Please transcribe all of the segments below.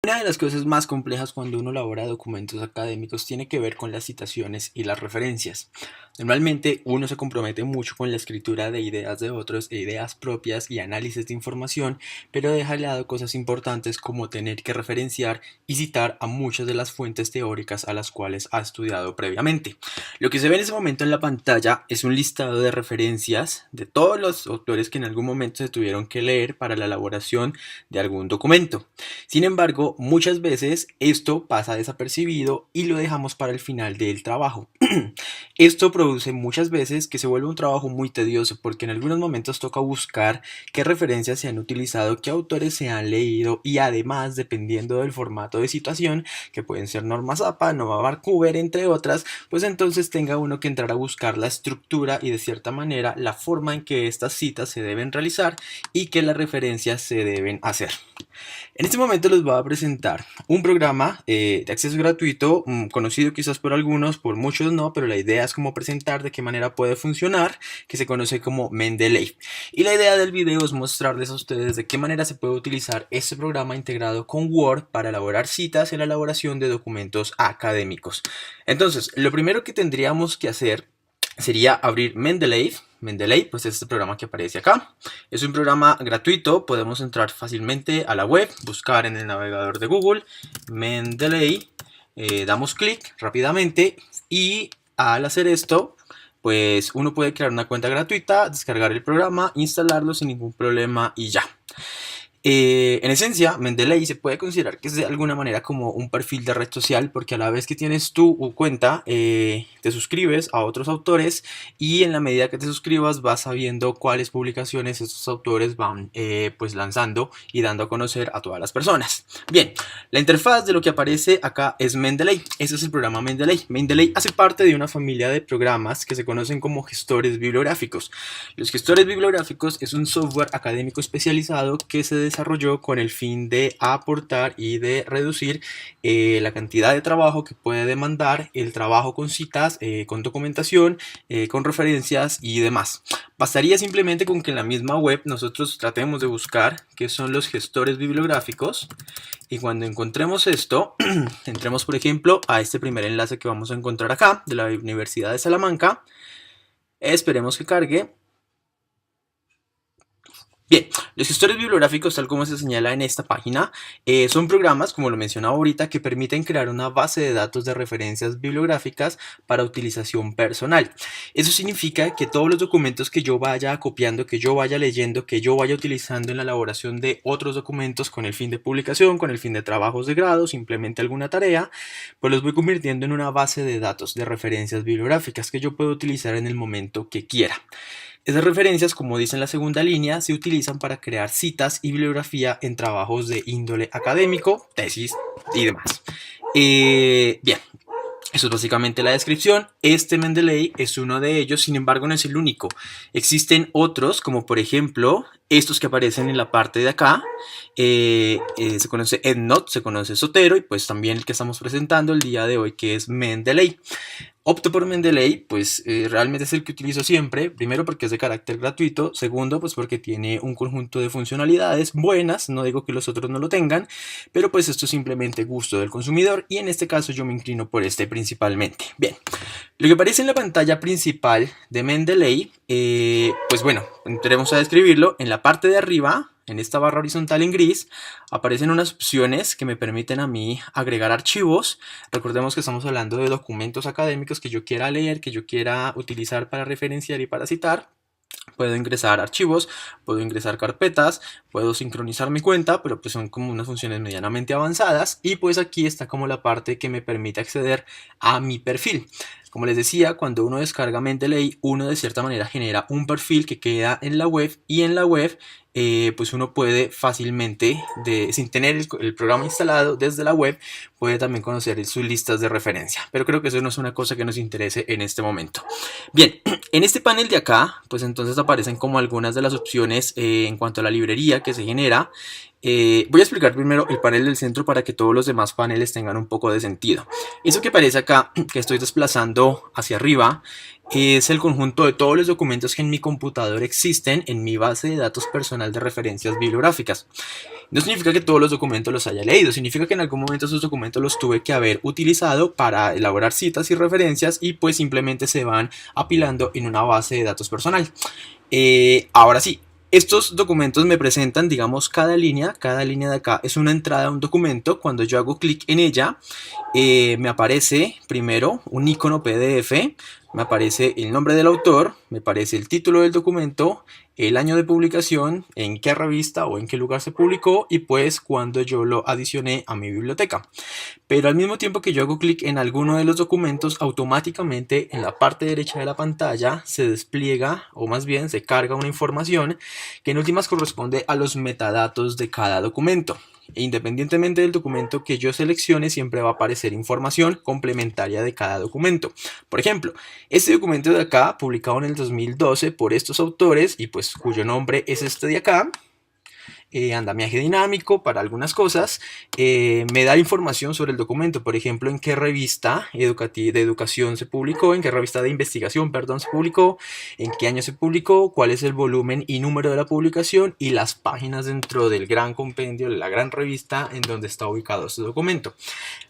Una de las cosas más complejas cuando uno elabora documentos académicos tiene que ver con las citaciones y las referencias. Normalmente uno se compromete mucho con la escritura de ideas de otros e ideas propias y análisis de información, pero deja de lado cosas importantes como tener que referenciar y citar a muchas de las fuentes teóricas a las cuales ha estudiado previamente. Lo que se ve en ese momento en la pantalla es un listado de referencias de todos los autores que en algún momento se tuvieron que leer para la elaboración de algún documento. Sin embargo, muchas veces esto pasa desapercibido y lo dejamos para el final del trabajo. Esto produce muchas veces que se vuelve un trabajo muy tedioso porque en algunos momentos toca buscar qué referencias se han utilizado, qué autores se han leído y además, dependiendo del formato de situación, que pueden ser normas APA, Nova Vancouver, entre otras, pues entonces tenga uno que entrar a buscar la estructura y de cierta manera la forma en que estas citas se deben realizar y que las referencias se deben hacer. En este momento les voy a presentar un programa de acceso gratuito, conocido quizás por algunos, por muchos no, pero la idea es como presentar de qué manera puede funcionar, que se conoce como Mendeley. Y la idea del video es mostrarles a ustedes de qué manera se puede utilizar este programa integrado con Word para elaborar citas en la elaboración de documentos académicos. Entonces, lo primero que tendríamos que hacer sería abrir Mendeley. Mendeley, pues es este programa que aparece acá. Es un programa gratuito, podemos entrar fácilmente a la web, buscar en el navegador de Google Mendeley, damos clic rápidamente y al hacer esto, pues uno puede crear una cuenta gratuita, descargar el programa, instalarlo sin ningún problema y ya. En esencia, Mendeley se puede considerar que es de alguna manera como un perfil de red social porque a la vez que tienes tu cuenta, te suscribes a otros autores y en la medida que te suscribas vas sabiendo cuáles publicaciones estos autores van pues lanzando y dando a conocer a todas las personas. Bien, la interfaz de lo que aparece acá es Mendeley. Ese es el programa Mendeley. Mendeley hace parte de una familia de programas que se conocen como gestores bibliográficos. Los gestores bibliográficos es un software académico especializado que se desarrolló con el fin de aportar y de reducir la cantidad de trabajo que puede demandar el trabajo con citas, con documentación, con referencias y demás. Bastaría simplemente con que en la misma web nosotros tratemos de buscar qué son los gestores bibliográficos y cuando encontremos esto, entremos por ejemplo a este primer enlace que vamos a encontrar acá de la Universidad de Salamanca. Esperemos que cargue. Bien, los gestores bibliográficos, tal como se señala en esta página, son programas, como lo mencionaba ahorita, que permiten crear una base de datos de referencias bibliográficas para utilización personal. Eso significa que todos los documentos que yo vaya copiando, que yo vaya leyendo, que yo vaya utilizando en la elaboración de otros documentos con el fin de publicación, con el fin de trabajos de grado, simplemente alguna tarea, pues los voy convirtiendo en una base de datos de referencias bibliográficas que yo puedo utilizar en el momento que quiera. Esas referencias, como dice en la segunda línea, se utilizan para crear citas y bibliografía en trabajos de índole académico, tesis y demás. Bien, eso es básicamente la descripción. Este Mendeley es uno de ellos, sin embargo no es el único. Existen otros, como por ejemplo estos que aparecen en la parte de acá. Se conoce EndNote, se conoce Zotero y pues también el que estamos presentando el día de hoy, que es Mendeley. Opto por Mendeley, pues realmente es el que utilizo siempre. Primero porque es de carácter gratuito. Segundo, pues porque tiene un conjunto de funcionalidades buenas. No digo que los otros no lo tengan, pero pues esto es simplemente gusto del consumidor y en este caso yo me inclino por este principalmente. Bien, lo que aparece en la pantalla principal de Mendeley, pues bueno, entremos a describirlo. En la parte de arriba, en esta barra horizontal en gris, aparecen unas opciones que me permiten a mí agregar archivos. Recordemos que estamos hablando de documentos académicos que yo quiera leer, que yo quiera utilizar para referenciar y para citar. Puedo ingresar archivos, puedo ingresar carpetas, puedo sincronizar mi cuenta, pero pues son como unas funciones medianamente avanzadas. Y pues aquí está como la parte que me permite acceder a mi perfil. Como les decía, cuando uno descarga Mendeley, uno de cierta manera genera un perfil que queda en la web y en la web pues uno puede fácilmente, sin tener el programa instalado desde la web, puede también conocer sus listas de referencia. Pero creo que eso no es una cosa que nos interese en este momento. Bien, en este panel de acá, pues entonces aparecen como algunas de las opciones en cuanto a la librería que se genera. Voy a explicar primero el panel del centro para que todos los demás paneles tengan un poco de sentido. Eso que aparece acá, que estoy desplazando hacia arriba, es el conjunto de todos los documentos que en mi computador existen en mi base de datos personal de referencias bibliográficas. No significa que todos los documentos los haya leído, significa que en algún momento esos documentos los tuve que haber utilizado para elaborar citas y referencias y pues simplemente se van apilando en una base de datos personal. Ahora sí, estos documentos me presentan, digamos, cada línea de acá es una entrada a un documento. Cuando yo hago clic en ella, me aparece primero un icono PDF, me aparece el nombre del autor, me aparece el título del documento, el año de publicación, en qué revista o en qué lugar se publicó y pues cuando yo lo adicioné a mi biblioteca. Pero al mismo tiempo que yo hago clic en alguno de los documentos, automáticamente en la parte derecha de la pantalla se despliega, o más bien se carga una información que en últimas corresponde a los metadatos de cada documento. E independientemente del documento que yo seleccione, siempre va a aparecer información complementaria de cada documento. Por ejemplo, este documento de acá, publicado en el 2012 por estos autores y pues cuyo nombre es este de acá, andamiaje dinámico para algunas cosas, me da información sobre el documento, por ejemplo, en qué revista de educación se publicó, en qué revista de investigación, perdón, se publicó, en qué año se publicó, cuál es el volumen y número de la publicación y las páginas dentro del gran compendio, de la gran revista en donde está ubicado este documento.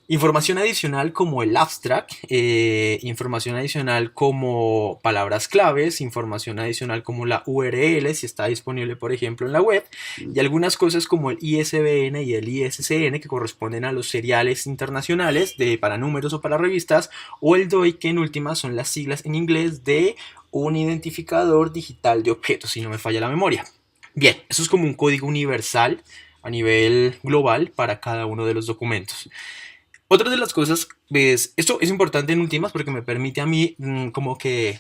Información adicional como el abstract, información adicional como palabras claves, información adicional como la URL, si está disponible por ejemplo en la web, y algunas cosas como el ISBN y el ISSN que corresponden a los seriales internacionales para números o para revistas, o el DOI que en última son las siglas en inglés de un identificador digital de objetos, si no me falla la memoria. Bien, eso es como un código universal a nivel global para cada uno de los documentos. Otra de las cosas es, esto es importante en últimas porque me permite a mí como que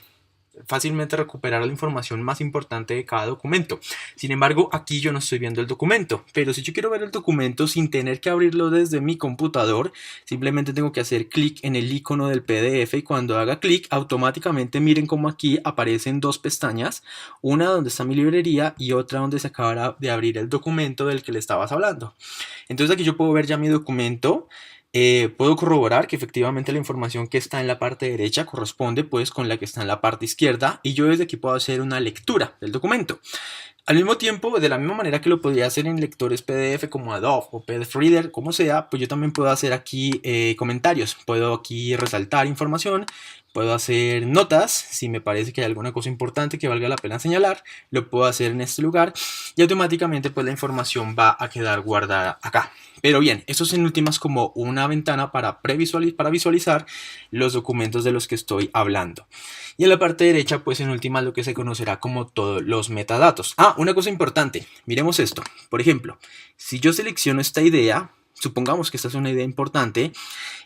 fácilmente recuperar la información más importante de cada documento. Sin embargo, aquí yo no estoy viendo el documento, pero si yo quiero ver el documento sin tener que abrirlo desde mi computador, simplemente tengo que hacer clic en el icono del PDF y cuando haga clic, automáticamente miren como aquí aparecen dos pestañas, una donde está mi librería y otra donde se acaba de abrir el documento del que le estabas hablando. Entonces aquí yo puedo ver ya mi documento. Puedo corroborar que efectivamente la información que está en la parte derecha corresponde pues con la que está en la parte izquierda y yo desde aquí puedo hacer una lectura del documento. Al mismo tiempo, de la misma manera que lo podría hacer en lectores PDF como Adobe o PDF Reader, como sea, pues yo también puedo hacer aquí comentarios, puedo aquí resaltar información, puedo hacer notas, si me parece que hay alguna cosa importante que valga la pena señalar, lo puedo hacer en este lugar y automáticamente pues la información va a quedar guardada acá. Pero bien, esto es en últimas como una ventana para visualizar los documentos de los que estoy hablando. Y en la parte derecha, pues en últimas lo que se conocerá como todos los metadatos. Ah, una cosa importante, miremos esto. Por ejemplo, si yo selecciono esta idea, supongamos que esta es una idea importante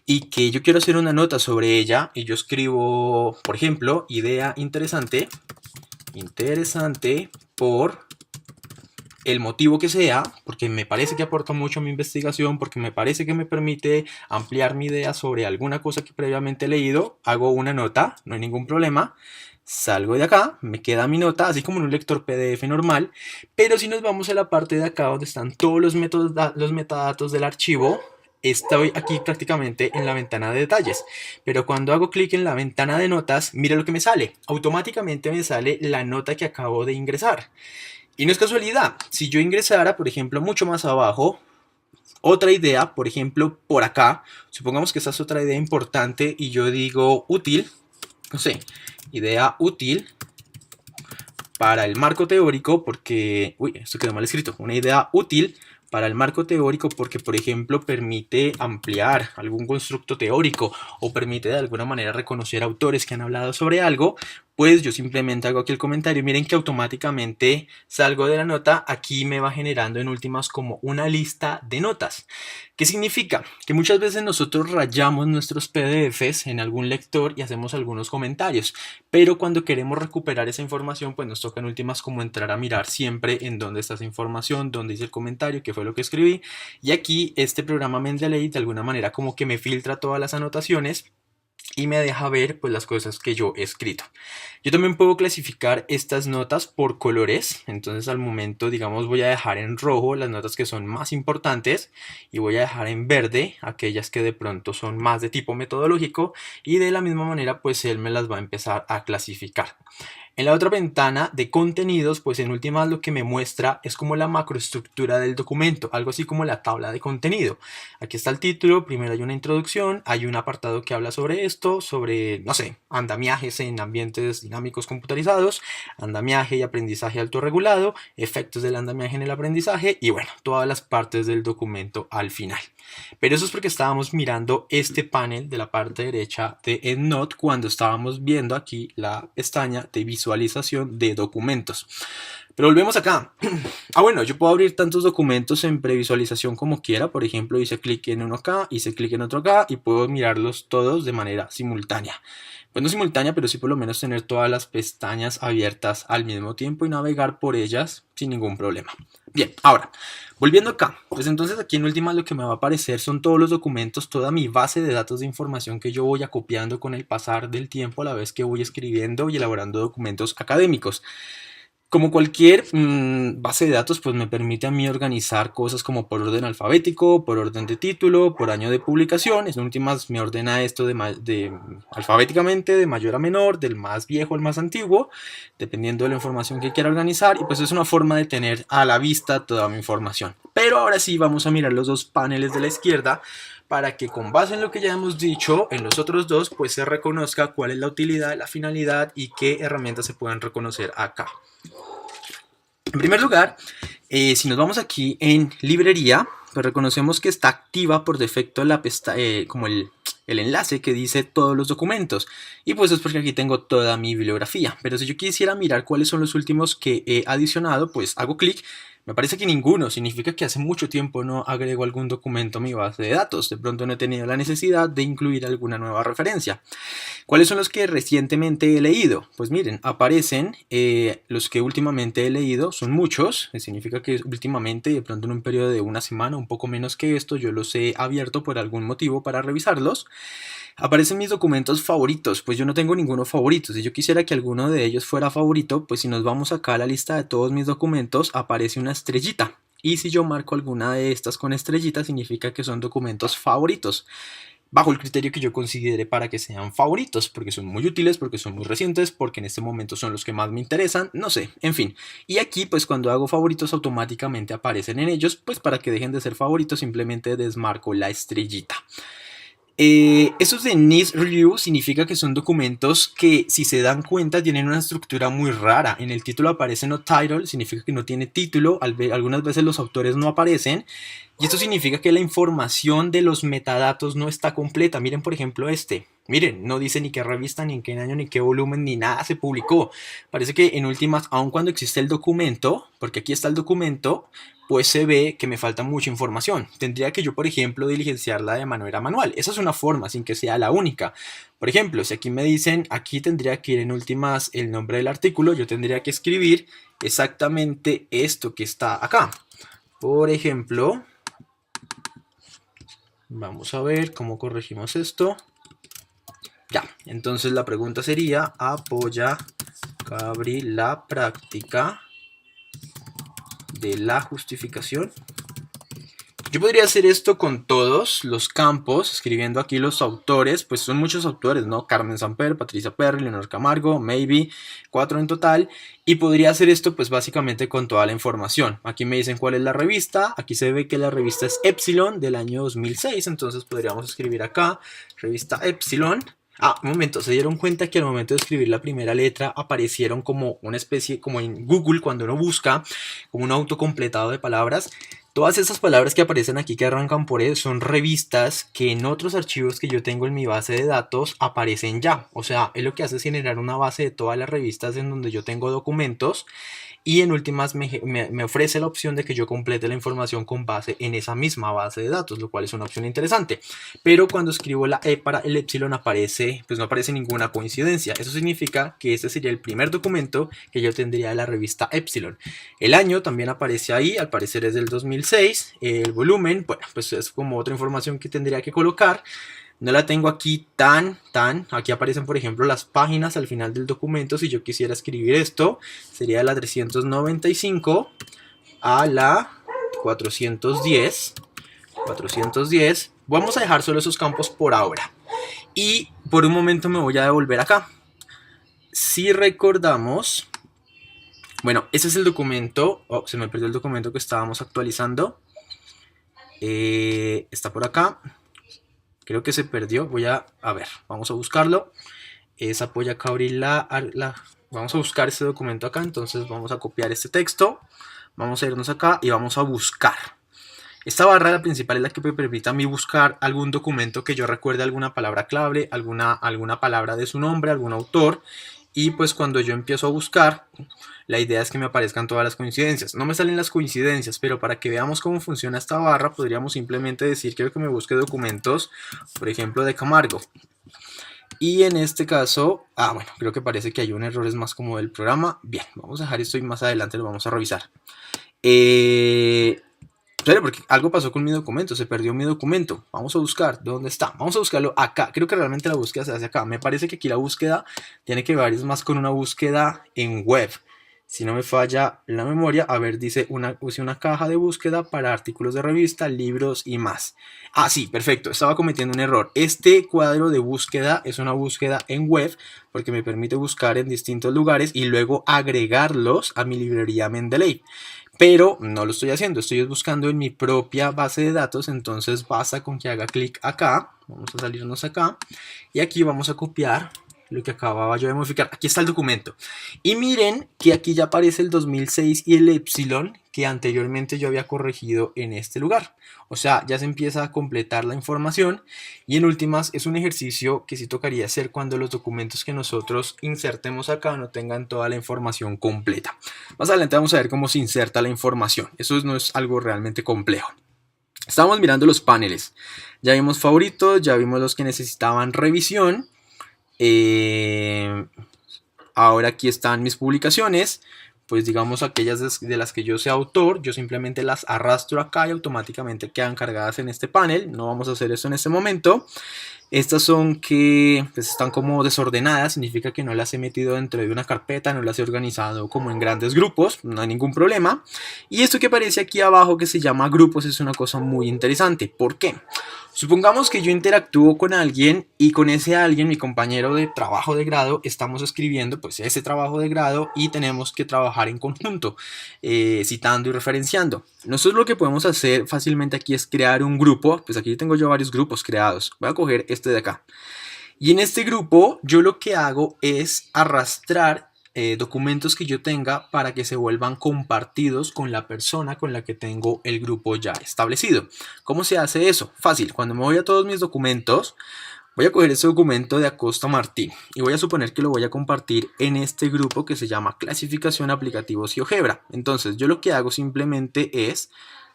y que yo quiero hacer una nota sobre ella y yo escribo, por ejemplo, idea interesante por el motivo que sea, porque me parece que aporta mucho a mi investigación, porque me parece que me permite ampliar mi idea sobre alguna cosa que previamente he leído, hago una nota, no hay ningún problema, salgo de acá, me queda mi nota, así como en un lector PDF normal, pero si nos vamos a la parte de acá donde están todos los metadatos del archivo, estoy aquí prácticamente en la ventana de detalles, pero cuando hago clic en la ventana de notas, mira lo que me sale, automáticamente me sale la nota que acabo de ingresar. Y no es casualidad, si yo ingresara, por ejemplo, mucho más abajo, otra idea, por ejemplo, por acá, supongamos que esta es otra idea importante y yo digo útil, no sé, idea útil para el marco teórico porque, uy, esto quedó mal escrito, una idea útil para el marco teórico porque, por ejemplo, permite ampliar algún constructo teórico o permite de alguna manera reconocer autores que han hablado sobre algo, pues yo simplemente hago aquí el comentario. Miren que automáticamente salgo de la nota, aquí me va generando en últimas como una lista de notas. ¿Qué significa? Que muchas veces nosotros rayamos nuestros PDFs en algún lector y hacemos algunos comentarios, pero cuando queremos recuperar esa información, pues nos toca en últimas como entrar a mirar siempre en dónde está esa información, dónde hice el comentario, qué fue lo que escribí, y aquí este programa Mendeley de alguna manera como que me filtra todas las anotaciones y me deja ver pues las cosas que yo he escrito. Yo también puedo clasificar estas notas por colores, entonces al momento digamos voy a dejar en rojo las notas que son más importantes y voy a dejar en verde aquellas que de pronto son más de tipo metodológico, y de la misma manera pues él me las va a empezar a clasificar. En la otra ventana de contenidos, pues en últimas lo que me muestra es como la macroestructura del documento, algo así como la tabla de contenido. Aquí está el título, primero hay una introducción, hay un apartado que habla sobre esto, sobre, no sé, andamiajes en ambientes dinámicos computarizados, andamiaje y aprendizaje autorregulado, efectos del andamiaje en el aprendizaje y bueno, todas las partes del documento al final. Pero eso es porque estábamos mirando este panel de la parte derecha de EndNote cuando estábamos viendo aquí la pestaña de visualización de documentos. Pero volvemos acá. Bueno, yo puedo abrir tantos documentos en previsualización como quiera. Por ejemplo, hice clic en uno acá, hice clic en otro acá y puedo mirarlos todos de manera simultánea. Pues no simultánea, pero sí por lo menos tener todas las pestañas abiertas al mismo tiempo y navegar por ellas sin ningún problema. Bien, ahora, volviendo acá, pues entonces aquí en última lo que me va a aparecer son todos los documentos, toda mi base de datos de información que yo voy acopiando con el pasar del tiempo a la vez que voy escribiendo y elaborando documentos académicos. Como cualquier base de datos, pues me permite a mí organizar cosas como por orden alfabético, por orden de título, por año de publicación. En últimas me ordena esto alfabéticamente, de mayor a menor, del más viejo al más antiguo, dependiendo de la información que quiera organizar. Y pues es una forma de tener a la vista toda mi información. Pero ahora sí vamos a mirar los dos paneles de la izquierda para que con base en lo que ya hemos dicho en los otros dos, pues se reconozca cuál es la utilidad, la finalidad y qué herramientas se pueden reconocer acá. En primer lugar, si nos vamos aquí en librería, pues reconocemos que está activa por defecto la como el enlace que dice todos los documentos, y pues es porque aquí tengo toda mi bibliografía. Pero si yo quisiera mirar cuáles son los últimos que he adicionado, pues hago clic. Me parece que ninguno, significa que hace mucho tiempo no agrego algún documento a mi base de datos, de pronto no he tenido la necesidad de incluir alguna nueva referencia. ¿Cuáles son los que recientemente he leído? Pues miren, aparecen los que últimamente he leído, son muchos, significa que últimamente, de pronto en un periodo de una semana, un poco menos que esto, yo los he abierto por algún motivo para revisarlos. Aparecen mis documentos favoritos, pues yo no tengo ninguno favorito. Si yo quisiera que alguno de ellos fuera favorito, pues si nos vamos acá a la lista de todos mis documentos, aparece una estrellita. Y si yo marco alguna de estas con estrellita, significa que son documentos favoritos, bajo el criterio que yo considere para que sean favoritos, porque son muy útiles, porque son muy recientes, porque en este momento son los que más me interesan, no sé, en fin. Y aquí pues cuando hago favoritos automáticamente aparecen en ellos, pues para que dejen de ser favoritos simplemente desmarco la estrellita. Esos de Needs Review significa que son documentos que, si se dan cuenta, tienen una estructura muy rara. En el título aparece no title, significa que no tiene título. Algunas veces los autores no aparecen. Y esto significa que la información de los metadatos no está completa. Miren, por ejemplo, este. Miren, no dice ni qué revista, ni en qué año, ni qué volumen, ni nada se publicó. Parece que en últimas, aun cuando existe el documento, porque aquí está el documento, pues se ve que me falta mucha información. Tendría que yo, por ejemplo, diligenciarla de manera manual. Esa es una forma, sin que sea la única. Por ejemplo, si aquí me dicen, aquí tendría que ir en últimas el nombre del artículo, yo tendría que escribir exactamente esto que está acá. Por ejemplo, vamos a ver cómo corregimos esto. Ya, entonces la pregunta sería, ¿apoya Cabri la práctica de la justificación? Yo podría hacer esto con todos los campos, escribiendo aquí los autores, pues son muchos autores, ¿no? Carmen Samper, Patricia Perry, Leonor Camargo, Maybe, 4 en total. Y podría hacer esto pues básicamente con toda la información. Aquí me dicen cuál es la revista, aquí se ve que la revista es Epsilon del año 2006, entonces podríamos escribir acá, revista Epsilon. Un momento, ¿se dieron cuenta que al momento de escribir la primera letra aparecieron como una especie, como en Google cuando uno busca, como un autocompletado de palabras? Todas esas palabras que aparecen aquí que arrancan por E son revistas que en otros archivos que yo tengo en mi base de datos aparecen ya. O sea, es lo que hace es generar una base de todas las revistas en donde yo tengo documentos, y en últimas me ofrece la opción de que yo complete la información con base en esa misma base de datos, lo cual es una opción interesante. Pero cuando escribo la E para el epsilon pues no aparece ninguna coincidencia. Eso significa que este sería el primer documento que yo tendría de la revista Epsilon. El año también aparece ahí, al parecer es del 2006. El volumen, bueno, pues es como otra información que tendría que colocar. No la tengo aquí aquí aparecen por ejemplo las páginas al final del documento. Si yo quisiera escribir esto, sería la 395 a la 410. Vamos a dejar solo esos campos por ahora. Y por un momento me voy a devolver acá. Si recordamos, bueno, ese es el documento. Oh, se me perdió el documento que estábamos actualizando. Está por acá. Creo que se perdió. Voy a ver, vamos a buscarlo. Voy acá a abrir vamos a buscar este documento acá. Entonces vamos a copiar este texto. Vamos a irnos acá y vamos a buscar. Esta barra, la principal, es la que me permite a mí buscar algún documento que yo recuerde alguna palabra clave, alguna palabra de su nombre, algún autor. Y pues cuando yo empiezo a buscar, la idea es que me aparezcan todas las coincidencias. No me salen las coincidencias, pero para que veamos cómo funciona esta barra, podríamos simplemente decir, quiero que me busque documentos, por ejemplo, de Camargo. Y en este caso, bueno, creo que parece que hay un error, es más como del programa. Bien, vamos a dejar esto y más adelante lo vamos a revisar. Pero porque algo pasó con mi documento, se perdió mi documento. Vamos a buscar, ¿dónde está? Vamos a buscarlo acá. Creo que realmente la búsqueda se hace acá. Me parece que aquí la búsqueda tiene que ver más con una búsqueda en web. Si no me falla la memoria, a ver, dice use una caja de búsqueda para artículos de revista, libros y más. Sí, perfecto, estaba cometiendo un error. Este cuadro de búsqueda es una búsqueda en web porque me permite buscar en distintos lugares y luego agregarlos a mi librería Mendeley. Pero no lo estoy haciendo, estoy buscando en mi propia base de datos. Entonces basta con que haga clic acá. Vamos a salirnos acá y aquí vamos a copiar lo que acababa yo de modificar. Aquí está el documento y miren que aquí ya aparece el 2006 y el epsilon que anteriormente yo había corregido en este lugar. O sea, ya se empieza a completar la información y en últimas es un ejercicio que sí tocaría hacer cuando los documentos que nosotros insertemos acá no tengan toda la información completa. Más adelante vamos a ver cómo se inserta la información. Eso no es algo realmente complejo. Estamos mirando los paneles. Ya vimos favoritos, ya vimos los que necesitaban revisión. Ahora aquí están mis publicaciones. Pues digamos aquellas de las que yo sea autor, yo simplemente las arrastro acá y automáticamente quedan cargadas en este panel. No vamos a hacer eso en este momento. Estas son que pues, están como desordenadas, significa que no las he metido dentro de una carpeta, no las he organizado como en grandes grupos, no hay ningún problema. Y esto que aparece aquí abajo que se llama grupos es una cosa muy interesante. ¿Por qué? Supongamos que yo interactúo con alguien y con ese alguien, mi compañero de trabajo de grado, estamos escribiendo pues ese trabajo de grado y tenemos que trabajar en conjunto, citando y referenciando. Nosotros lo que podemos hacer fácilmente aquí es crear un grupo. Pues aquí tengo yo varios grupos creados. Voy a coger este de acá. Y en este grupo yo lo que hago es arrastrar documentos que yo tenga para que se vuelvan compartidos con la persona con la que tengo el grupo ya establecido. ¿Cómo se hace eso? Fácil. Cuando me voy a todos mis documentos, voy a coger ese documento de Acosta Martín y voy a suponer que lo voy a compartir en este grupo que se llama Clasificación, Aplicativos y Ojebra. Entonces yo lo que hago simplemente es,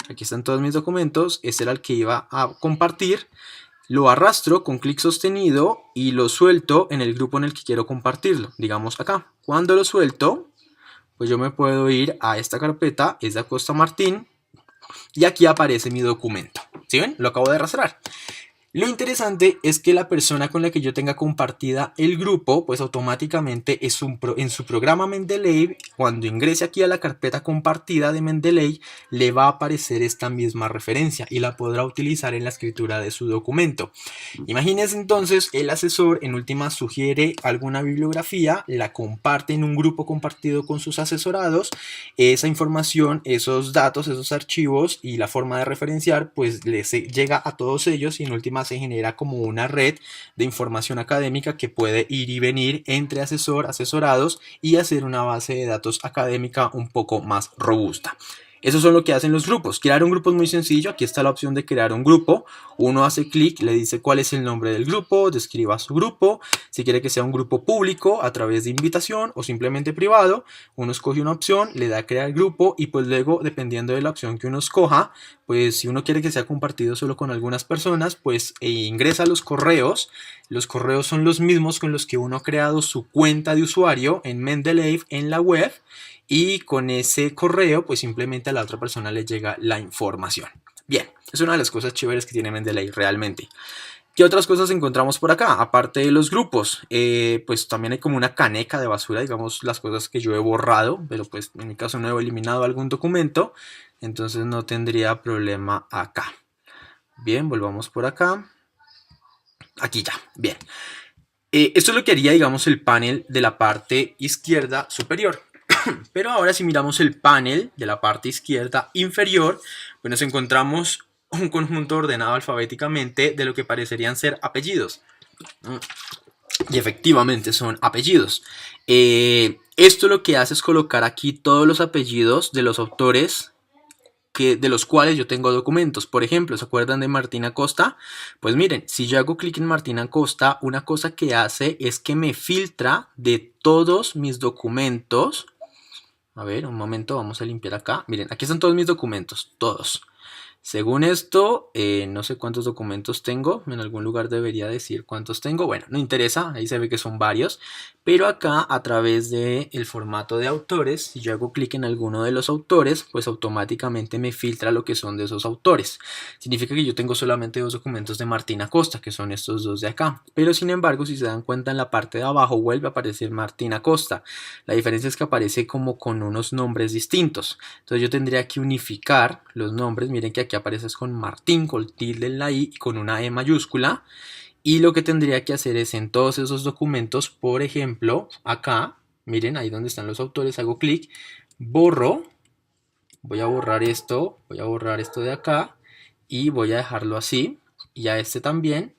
aquí están todos mis documentos, este era el que iba a compartir. Lo arrastro con clic sostenido y lo suelto en el grupo en el que quiero compartirlo, digamos acá. Cuando lo suelto, pues yo me puedo ir a esta carpeta, es de Acosta Martín, y aquí aparece mi documento. ¿Sí ven? Lo acabo de arrastrar. Lo interesante es que la persona con la que yo tenga compartida el grupo, pues automáticamente en su programa Mendeley, cuando ingrese aquí a la carpeta compartida de Mendeley, le va a aparecer esta misma referencia y la podrá utilizar en la escritura de su documento. Imagínense entonces, el asesor en última sugiere alguna bibliografía, la comparte en un grupo compartido con sus asesorados, esa información, esos datos, esos archivos y la forma de referenciar, pues les llega a todos ellos y en última se genera como una red de información académica que puede ir y venir entre asesorados y hacer una base de datos académica un poco más robusta. Eso es lo que hacen los grupos. Crear un grupo es muy sencillo. Aquí está la opción de crear un grupo. Uno hace clic, le dice cuál es el nombre del grupo, describa su grupo. Si quiere que sea un grupo público a través de invitación o simplemente privado, uno escoge una opción, le da a crear grupo y pues luego, dependiendo de la opción que uno escoja, pues si uno quiere que sea compartido solo con algunas personas, pues ingresa a los correos. Los correos son los mismos con los que uno ha creado su cuenta de usuario en Mendeley en la web. Y con ese correo pues simplemente a la otra persona le llega la información. Bien, es una de las cosas chéveres que tiene Mendeley realmente. ¿Qué otras cosas encontramos por acá? Aparte de los grupos, pues también hay como una caneca de basura, digamos las cosas que yo he borrado, pero pues en mi caso no he eliminado algún documento, entonces no tendría problema acá. Bien, volvamos por acá. Aquí ya, bien. Esto es lo que haría, digamos, el panel de la parte izquierda superior. Pero ahora si miramos el panel de la parte izquierda inferior, pues nos encontramos un conjunto ordenado alfabéticamente de lo que parecerían ser apellidos. Y efectivamente son apellidos. Esto lo que hace es colocar aquí todos los apellidos de los autores de los cuales yo tengo documentos. Por ejemplo, ¿se acuerdan de Martín Acosta? Pues miren, si yo hago clic en Martín Acosta, una cosa que hace es que me filtra de todos mis documentos. A ver, un momento, vamos a limpiar acá. Miren, aquí están todos mis documentos, todos. Según esto, no sé cuántos documentos tengo. En algún lugar debería decir cuántos tengo. Bueno, no interesa, ahí se ve que son varios. Pero acá, a través del formato de autores, si yo hago clic en alguno de los autores, pues automáticamente me filtra lo que son de esos autores. Significa que yo tengo solamente dos documentos de Martín Acosta, que son estos dos de acá. Pero sin embargo, si se dan cuenta, en la parte de abajo vuelve a aparecer Martín Acosta. La diferencia es que aparece como con unos nombres distintos. Entonces yo tendría que unificar los nombres. Miren que aquí aparece con Martín, con tilde en la I y con una E mayúscula. Y lo que tendría que hacer es en todos esos documentos, por ejemplo, acá, miren ahí donde están los autores, hago clic, borro, voy a borrar esto de acá y voy a dejarlo así. Y a este también,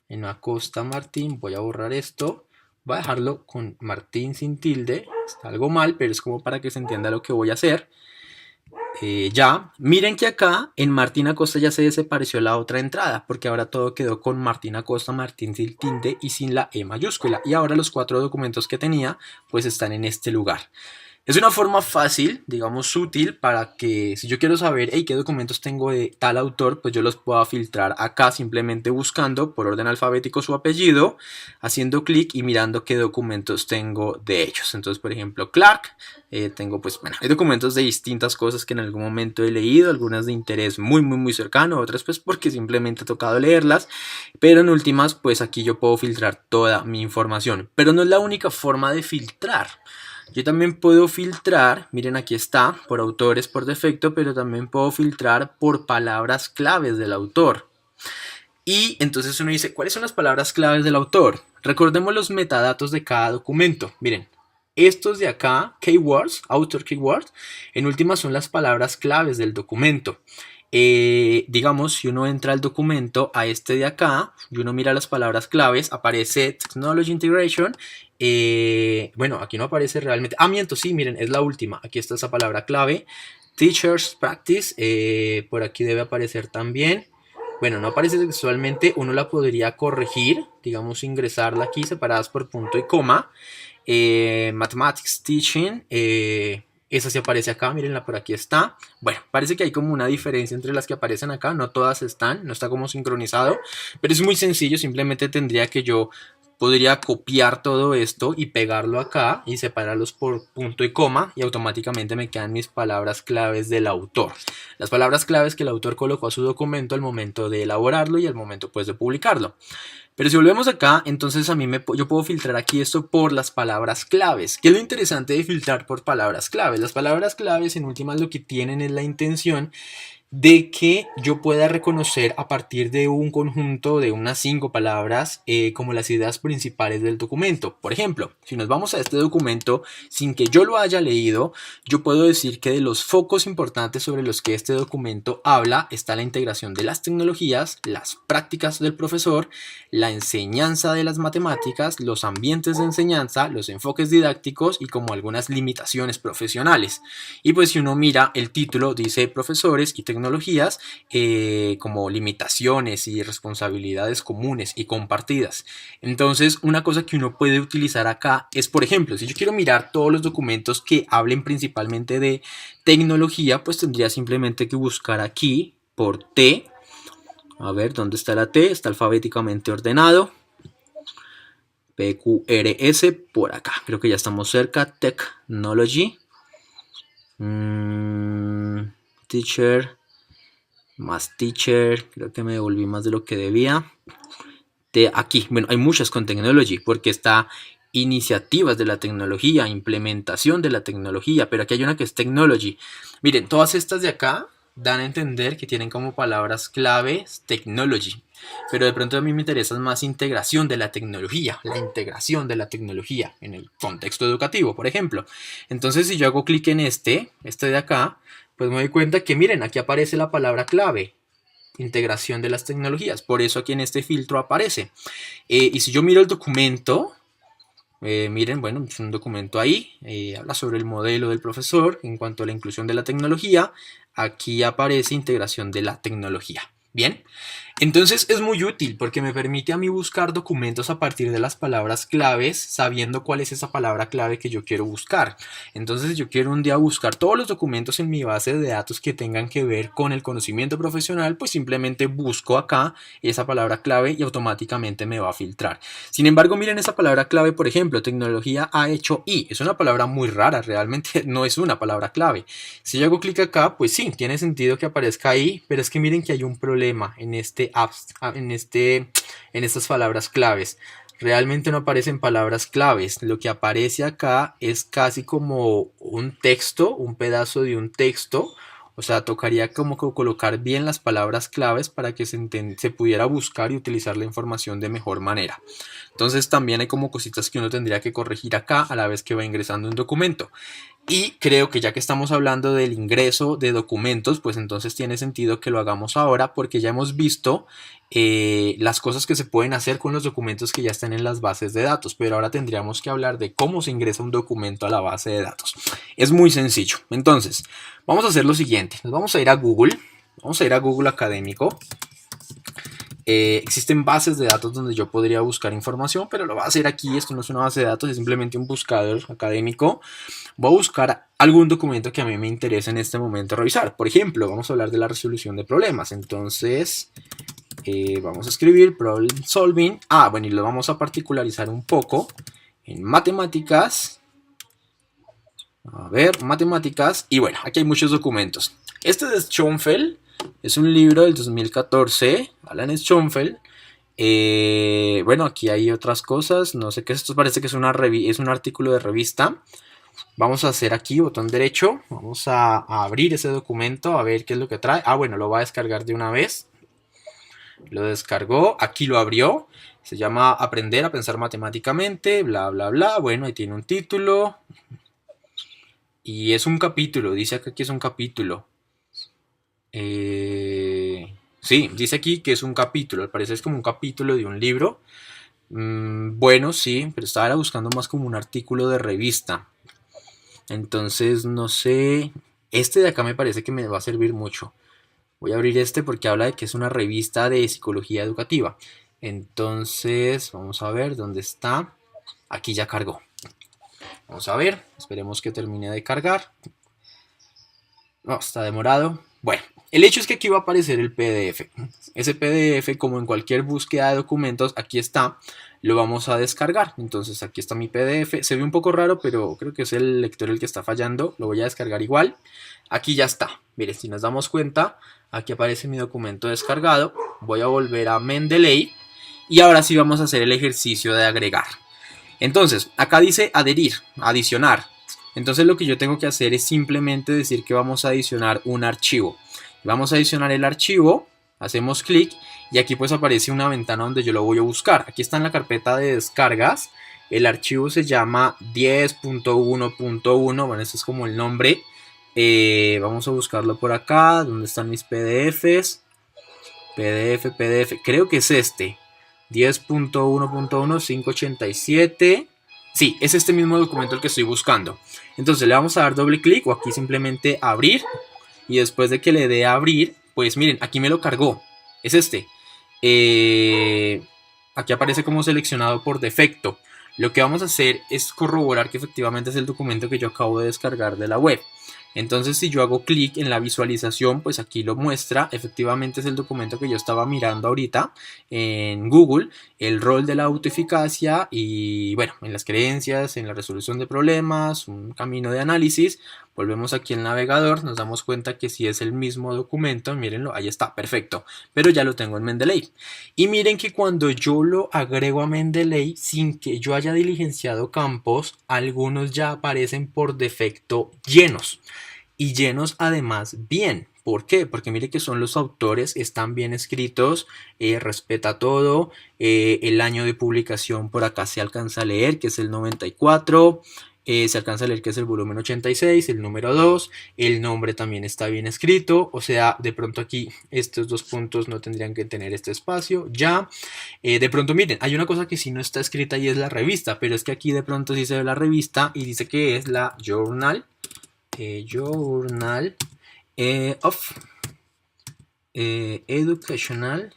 en Acosta Martín, voy a borrar esto. Voy a dejarlo con Martín sin tilde, está algo mal, pero es como para que se entienda lo que voy a hacer. Ya, miren que acá en Martín Acosta ya se desapareció la otra entrada, porque ahora todo quedó con Martín Acosta, Martín sin tilde y sin la E mayúscula. Y ahora los 4 documentos que tenía, pues están en este lugar. Es una forma fácil, digamos útil, para que si yo quiero saber hey, qué documentos tengo de tal autor, pues yo los pueda filtrar acá simplemente buscando por orden alfabético su apellido, haciendo clic y mirando qué documentos tengo de ellos. Entonces, por ejemplo, Clark, tengo pues, bueno, hay documentos de distintas cosas que en algún momento he leído, algunas de interés muy cercano, otras pues porque simplemente he tocado leerlas, pero en últimas, pues aquí yo puedo filtrar toda mi información. Pero no es la única forma de filtrar. Yo también puedo filtrar, miren aquí está, por autores por defecto, pero también puedo filtrar por palabras claves del autor. Y entonces uno dice, ¿cuáles son las palabras claves del autor? Recordemos los metadatos de cada documento. Miren, estos de acá, keywords, author keywords, en última son las palabras claves del documento. Digamos, si uno entra al documento a este de acá y uno mira las palabras claves, aparece Technology Integration. Bueno, aquí no aparece realmente. Miento, sí, miren, es la última. Aquí está esa palabra clave. Teachers Practice, por aquí debe aparecer también. Bueno, no aparece textualmente, uno la podría corregir, digamos, ingresarla aquí separadas por punto y coma. Mathematics Teaching, esa sí aparece acá, mírenla, por aquí está. Bueno, parece que hay como una diferencia entre las que aparecen acá, no todas están, no está como sincronizado, pero es muy sencillo, simplemente tendría que yo podría copiar todo esto y pegarlo acá y separarlos por punto y coma y automáticamente me quedan mis palabras claves del autor. Las palabras claves que el autor colocó a su documento al momento de elaborarlo y al momento pues de publicarlo. Pero si volvemos acá, entonces yo puedo filtrar aquí esto por las palabras claves. ¿Qué es lo interesante de filtrar por palabras claves? Las palabras claves en últimas lo que tienen es la intención de que yo pueda reconocer a partir de un conjunto de unas 5 palabras como las ideas principales del documento. Por ejemplo, si nos vamos a este documento sin que yo lo haya leído, yo puedo decir que de los focos importantes sobre los que este documento habla está la integración de las tecnologías, las prácticas del profesor, la enseñanza de las matemáticas, los ambientes de enseñanza, los enfoques didácticos y como algunas limitaciones profesionales. Y pues si uno mira el título dice profesores y tecnologías, como limitaciones y responsabilidades comunes y compartidas. Entonces una cosa que uno puede utilizar acá es, por ejemplo, si yo quiero mirar todos los documentos que hablen principalmente de tecnología, pues tendría simplemente que buscar aquí por T. A ver, ¿dónde está la T? Está alfabéticamente ordenado. PQRS por acá. Creo que ya estamos cerca. Technology. Teacher. Más teacher. Creo que me devolví más de lo que debía. de aquí. Bueno, hay muchas con technology porque está iniciativas de la tecnología, implementación de la tecnología, pero aquí hay una que es technology. Miren, todas estas de acá dan a entender que tienen como palabras claves technology, pero de pronto a mí me interesa más integración de la tecnología, la integración de la tecnología en el contexto educativo, por ejemplo. Entonces, si yo hago clic en este de acá, pues me doy cuenta que miren, aquí aparece la palabra clave, integración de las tecnologías. Por eso aquí en este filtro aparece. Y si yo miro el documento, miren, bueno, es un documento ahí, habla sobre el modelo del profesor en cuanto a la inclusión de la tecnología. Aquí aparece integración de la tecnología. Bien, entonces es muy útil porque me permite a mí buscar documentos a partir de las palabras claves, sabiendo cuál es esa palabra clave que yo quiero buscar. Entonces yo quiero un día buscar todos los documentos en mi base de datos que tengan que ver con el conocimiento profesional, pues simplemente busco acá esa palabra clave y automáticamente me va a filtrar. Sin embargo, miren esa palabra clave, por ejemplo, tecnología ha hecho y. Es una palabra muy rara, realmente no es una palabra clave. Si yo hago clic acá, pues sí, tiene sentido que aparezca ahí, pero es que miren que hay un problema en estas palabras claves. Realmente no aparecen palabras claves. Lo que aparece acá es casi como un texto, un pedazo de un texto. O sea, tocaría como colocar bien las palabras claves para que se pudiera buscar y utilizar la información de mejor manera. Entonces también hay como cositas que uno tendría que corregir acá a la vez que va ingresando un documento. Y creo que ya que estamos hablando del ingreso de documentos, pues entonces tiene sentido que lo hagamos ahora porque ya hemos visto las cosas que se pueden hacer con los documentos que ya están en las bases de datos, pero ahora tendríamos que hablar de cómo se ingresa un documento a la base de datos. Es muy sencillo. Entonces, vamos a hacer lo siguiente. Nos vamos a ir a Google. Vamos a ir a Google Académico. Existen bases de datos donde yo podría buscar información, pero lo voy a hacer aquí. Esto no es una base de datos, es simplemente un buscador académico. Voy a buscar algún documento que a mí me interese en este momento revisar. Por ejemplo, vamos a hablar de la resolución de problemas. Entonces, vamos a escribir problem solving. Bueno, y lo vamos a particularizar un poco en matemáticas. A ver, matemáticas. Y bueno, aquí hay muchos documentos. Este es de Schoenfeld. Es un libro del 2014, Alan Schoenfeld. Bueno, aquí hay otras cosas. No sé qué es esto. Parece que es un artículo de revista. Vamos a hacer aquí botón derecho. Vamos a abrir ese documento a ver qué es lo que trae. Bueno, lo va a descargar de una vez. Lo descargó. Aquí lo abrió. Se llama Aprender a pensar matemáticamente. Bla, bla, bla. Bueno, ahí tiene un título. Y es un capítulo. Dice acá que es un capítulo. Sí, dice aquí que es un capítulo. Al parecer es como un capítulo de un libro. Bueno, sí, pero estaba buscando más como un artículo de revista. Entonces, no sé. Este de acá me parece que me va a servir mucho. Voy a abrir este porque habla de que es una revista de psicología educativa. Entonces, vamos a ver dónde está. Aquí ya cargó. Vamos a ver. Esperemos que termine de cargar. No, está demorado. Bueno, el hecho es que aquí va a aparecer el PDF. Ese PDF, como en cualquier búsqueda de documentos, aquí está. Lo vamos a descargar. Entonces aquí está mi PDF. Se ve un poco raro, pero creo que es el lector el que está fallando. Lo voy a descargar igual. Aquí ya está. Miren, si nos damos cuenta, aquí aparece mi documento descargado. Voy a volver a Mendeley. Y ahora sí vamos a hacer el ejercicio de agregar. Entonces, acá dice adherir, adicionar. Entonces lo que yo tengo que hacer es simplemente decir que vamos a adicionar un archivo. Vamos a adicionar el archivo, hacemos clic y aquí pues aparece una ventana donde yo lo voy a buscar. Aquí está en la carpeta de descargas. El archivo se llama 10.1.1. Bueno, este es como el nombre. Vamos a buscarlo por acá. ¿Dónde están mis PDFs? PDF. Creo que es este. 10.1.1, 587. Sí, es este mismo documento el que estoy buscando. Entonces le vamos a dar doble clic o aquí simplemente abrir. Y después de que le dé a abrir, pues miren, aquí me lo cargó. Es este. Aquí aparece como seleccionado por defecto. Lo que vamos a hacer es corroborar que efectivamente es el documento que yo acabo de descargar de la web. Entonces si yo hago clic en la visualización, pues aquí lo muestra, efectivamente es el documento que yo estaba mirando ahorita en Google, el rol de la autoeficacia y bueno, en las creencias, en la resolución de problemas, un camino de análisis. Volvemos aquí al navegador, nos damos cuenta que si es el mismo documento, mírenlo, ahí está, perfecto, pero ya lo tengo en Mendeley. Y miren que cuando yo lo agrego a Mendeley, sin que yo haya diligenciado campos, algunos ya aparecen por defecto llenos. Y llenos además bien. ¿Por qué? Porque mire que son los autores, están bien escritos, respeta todo, el año de publicación por acá se alcanza a leer, que es el 94, se alcanza a leer que es el volumen 86, el número 2, el nombre también está bien escrito, o sea, de pronto aquí estos dos puntos no tendrían que tener este espacio, ya. De pronto miren, hay una cosa que sí no está escrita y es la revista, pero es que aquí de pronto sí se ve la revista y dice que es la Journal of Educational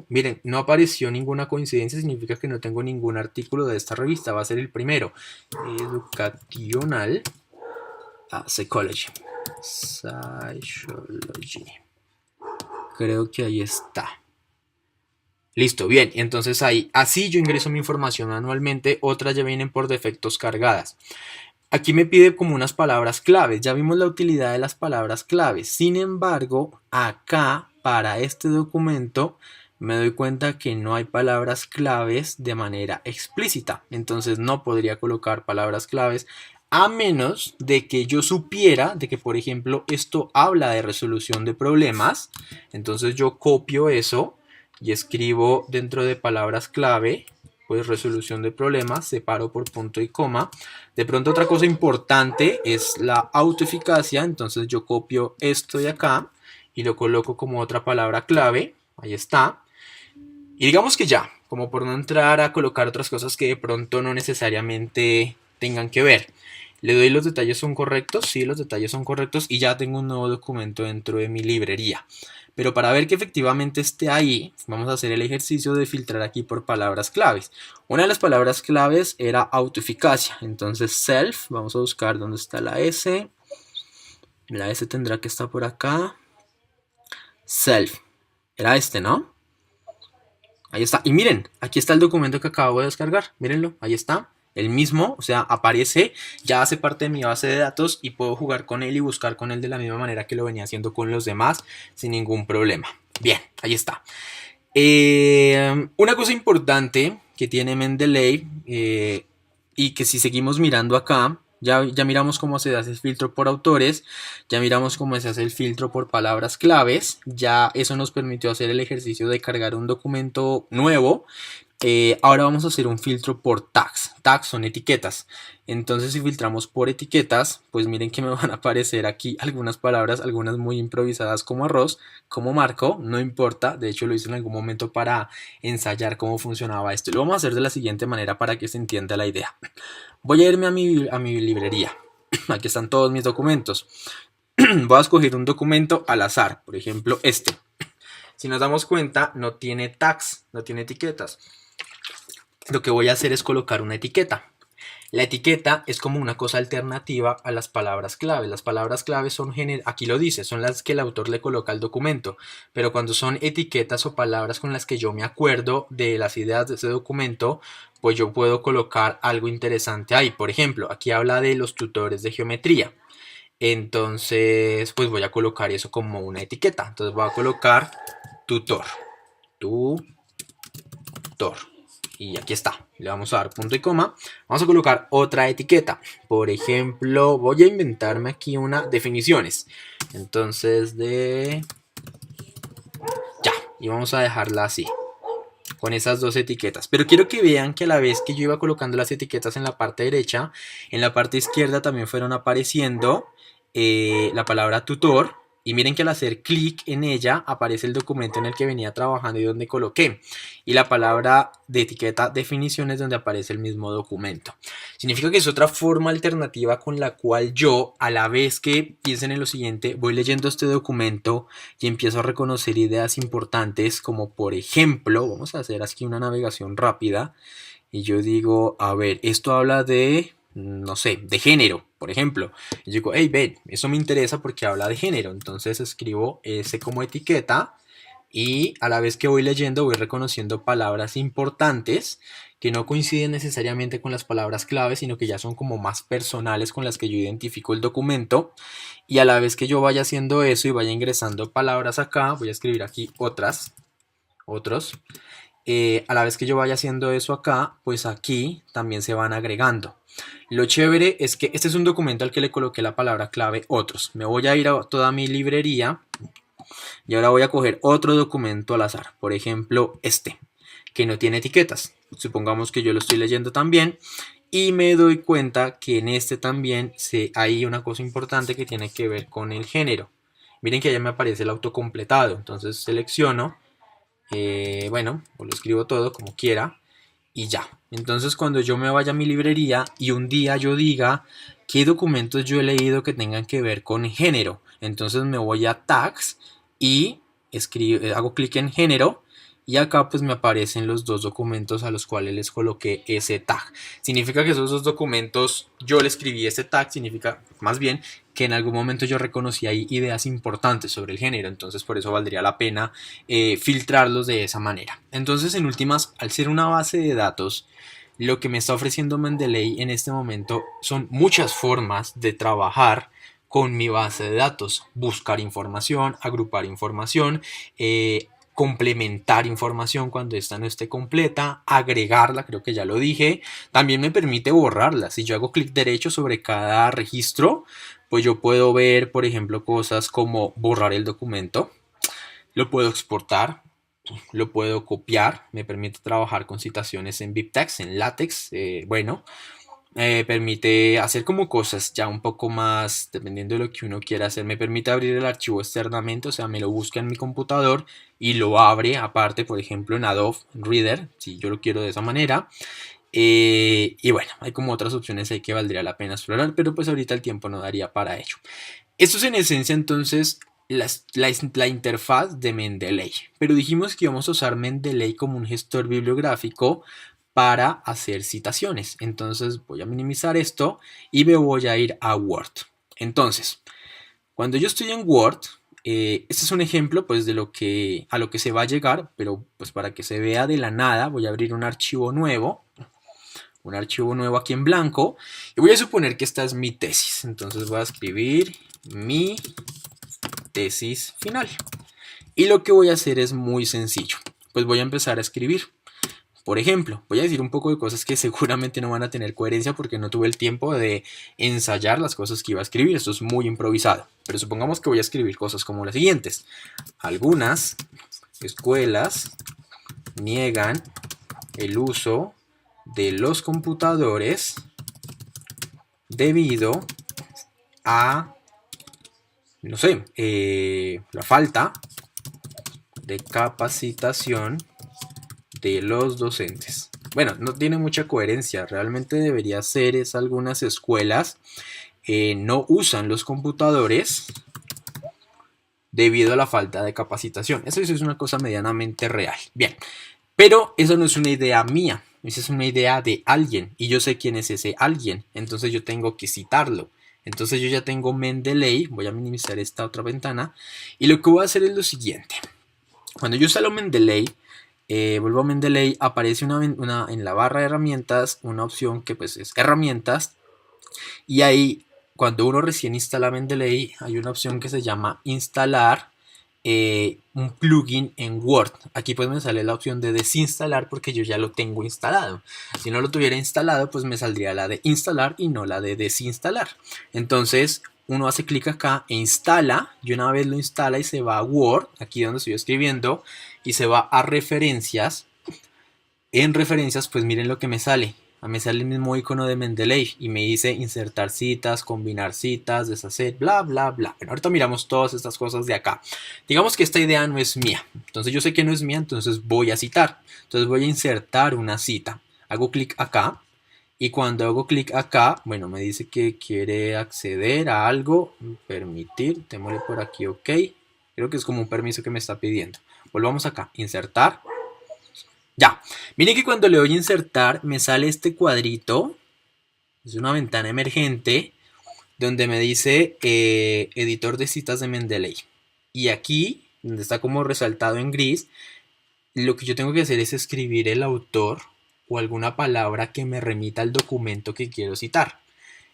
miren, no apareció ninguna coincidencia, significa que no tengo ningún artículo de esta revista, va a ser el primero. Educational Psychology. Creo que ahí está. Listo, bien, entonces ahí, así yo ingreso mi información manualmente, otras ya vienen por defectos cargadas. Aquí me pide como unas palabras claves, ya vimos la utilidad de las palabras claves, sin embargo, acá para este documento me doy cuenta que no hay palabras claves de manera explícita, entonces no podría colocar palabras claves a menos de que yo supiera de que, por ejemplo, esto habla de resolución de problemas, entonces yo copio eso y escribo dentro de palabras clave, pues resolución de problemas, separo por punto y coma. De pronto otra cosa importante es la autoeficacia, entonces yo copio esto de acá y lo coloco como otra palabra clave, ahí está. Y digamos que ya, como por no entrar a colocar otras cosas que de pronto no necesariamente tengan que ver. Le doy los detalles son correctos, sí, los detalles son correctos y ya tengo un nuevo documento dentro de mi librería. Pero para ver que efectivamente esté ahí, vamos a hacer el ejercicio de filtrar aquí por palabras claves. Una de las palabras claves era autoeficacia. Entonces self, vamos a buscar dónde está la S. La S tendrá que estar por acá. Self. Era este, ¿no? Ahí está. Y miren, aquí está el documento que acabo de descargar. Mírenlo, ahí está. El mismo, o sea, aparece, ya hace parte de mi base de datos y puedo jugar con él y buscar con él de la misma manera que lo venía haciendo con los demás sin ningún problema. Bien, ahí está. Una cosa importante que tiene Mendeley y que si seguimos mirando acá, ya miramos cómo se hace el filtro por autores, ya miramos cómo se hace el filtro por palabras claves, ya eso nos permitió hacer el ejercicio de cargar un documento nuevo. Ahora vamos a hacer un filtro por tags. Tags son etiquetas. Entonces si filtramos por etiquetas, pues miren que me van a aparecer aquí algunas palabras, algunas muy improvisadas como arroz, como marco, no importa. De hecho lo hice en algún momento para ensayar cómo funcionaba esto. Lo vamos a hacer de la siguiente manera para que se entienda la idea. Voy a irme a mi librería. Aquí están todos mis documentos. Voy a escoger un documento al azar, por ejemplo este. Si nos damos cuenta, no tiene tags, no tiene etiquetas. Lo que voy a hacer es colocar una etiqueta. La etiqueta es como una cosa alternativa a las palabras clave. Las palabras clave son, aquí lo dice, son las que el autor le coloca al documento. Pero cuando son etiquetas o palabras con las que yo me acuerdo de las ideas de ese documento, pues yo puedo colocar algo interesante ahí. Por ejemplo, aquí habla de los tutores de geometría. Entonces, pues voy a colocar eso como una etiqueta. Entonces voy a colocar tutor. Y aquí está, le vamos a dar punto y coma. Vamos a colocar otra etiqueta. Por ejemplo, voy a inventarme aquí una definiciones. Entonces ya, y vamos a dejarla así, con esas dos etiquetas. Pero quiero que vean que a la vez que yo iba colocando las etiquetas en la parte derecha, en la parte izquierda también fueron apareciendo la palabra tutor. Y miren que al hacer clic en ella aparece el documento en el que venía trabajando y donde coloqué. Y la palabra de etiqueta definiciones donde aparece el mismo documento. Significa que es otra forma alternativa con la cual yo, a la vez que piensen en lo siguiente, voy leyendo este documento y empiezo a reconocer ideas importantes como por ejemplo, vamos a hacer aquí una navegación rápida. Y yo digo, a ver, esto habla de no sé, de género, por ejemplo. Y digo, hey, ven, eso me interesa porque habla de género. Entonces escribo ese como etiqueta y a la vez que voy leyendo voy reconociendo palabras importantes que no coinciden necesariamente con las palabras clave, sino que ya son como más personales con las que yo identifico el documento. Y a la vez que yo vaya haciendo eso y vaya ingresando palabras acá, voy a escribir aquí otros. A la vez que yo vaya haciendo eso acá, pues aquí también se van agregando. Lo chévere es que este es un documento al que le coloqué la palabra clave otros. Me voy a ir a toda mi librería y ahora voy a coger otro documento al azar. Por ejemplo, este, que no tiene etiquetas. Supongamos que yo lo estoy leyendo también y me doy cuenta que en este también hay una cosa importante que tiene que ver con el género. Miren que ya me aparece el autocompletado. Entonces selecciono, bueno, o lo escribo todo como quiera y ya. Entonces cuando yo me vaya a mi librería y un día yo diga qué documentos yo he leído que tengan que ver con género, entonces me voy a tags y hago clic en género y acá pues me aparecen los dos documentos a los cuales les coloqué ese tag. Significa que esos dos documentos yo le escribí ese tag, significa más bien que en algún momento yo reconocí ahí ideas importantes sobre el género, entonces por eso valdría la pena filtrarlos de esa manera. Entonces en últimas, al ser una base de datos, lo que me está ofreciendo Mendeley en este momento son muchas formas de trabajar con mi base de datos, buscar información, agrupar información, complementar información cuando esta no esté completa, agregarla, creo que ya lo dije, también me permite borrarla. Si yo hago clic derecho sobre cada registro, pues yo puedo ver, por ejemplo, cosas como borrar el documento, lo puedo exportar, lo puedo copiar, me permite trabajar con citaciones en BibTeX, en LaTeX, bueno, permite hacer como cosas ya un poco más, dependiendo de lo que uno quiera hacer, me permite abrir el archivo externamente, o sea, me lo busca en mi computador y lo abre aparte, por ejemplo, en Adobe Reader, si yo lo quiero de esa manera. Y bueno, hay como otras opciones ahí que valdría la pena explorar, pero pues ahorita el tiempo no daría para ello. Esto es en esencia entonces la interfaz de Mendeley, pero dijimos que íbamos a usar Mendeley como un gestor bibliográfico para hacer citaciones. Entonces voy a minimizar esto y me voy a ir a Word. Entonces, cuando yo estoy en Word, este es un ejemplo pues de a lo que se va a llegar, pero pues para que se vea de la nada voy a abrir un archivo nuevo aquí en blanco y voy a suponer que esta es mi tesis. Entonces voy a escribir mi tesis final. Y lo que voy a hacer es muy sencillo. Pues voy a empezar a escribir. Por ejemplo, voy a decir un poco de cosas que seguramente no van a tener coherencia porque no tuve el tiempo de ensayar las cosas que iba a escribir. Esto es muy improvisado. Pero supongamos que voy a escribir cosas como las siguientes. Algunas escuelas niegan el uso de los computadores debido a, no sé, la falta de capacitación de los docentes. Bueno, no tiene mucha coherencia, realmente debería ser es algunas escuelas no usan los computadores debido a la falta de capacitación. Eso es una cosa medianamente real. Bien, pero eso no es una idea mía, esa es una idea de alguien y yo sé quién es ese alguien, entonces yo tengo que citarlo. Entonces yo ya tengo Mendeley, voy a minimizar esta otra ventana y lo que voy a hacer es lo siguiente. Cuando yo instalo Mendeley, vuelvo a Mendeley, aparece en la barra de herramientas una opción que pues es herramientas y ahí cuando uno recién instala Mendeley hay una opción que se llama instalar un plugin en Word. Aquí pues me sale la opción de desinstalar porque yo ya lo tengo instalado. Si no lo tuviera instalado pues me saldría la de instalar y no la de desinstalar. Entonces uno hace clic acá e instala y una vez lo instala y se va a Word, aquí donde estoy escribiendo, y se va a referencias. En referencias pues miren lo que me sale. Me sale el mismo icono de Mendeley y me dice insertar citas, combinar citas, deshacer, bla, bla, bla. Bueno, ahorita miramos todas estas cosas de acá. Digamos que esta idea no es mía. Entonces yo sé que no es mía, entonces voy a citar. Entonces voy a insertar una cita. Hago clic acá y cuando hago clic acá, bueno, me dice que quiere acceder a algo, permitir, démosle por aquí, ok. Creo que es como un permiso que me está pidiendo. Volvamos acá, insertar. Ya, miren que cuando le doy a insertar me sale este cuadrito Es una ventana emergente donde me dice editor de citas de Mendeley. Y aquí, donde está como resaltado en gris, lo que yo tengo que hacer es escribir el autor o alguna palabra que me remita al documento que quiero citar.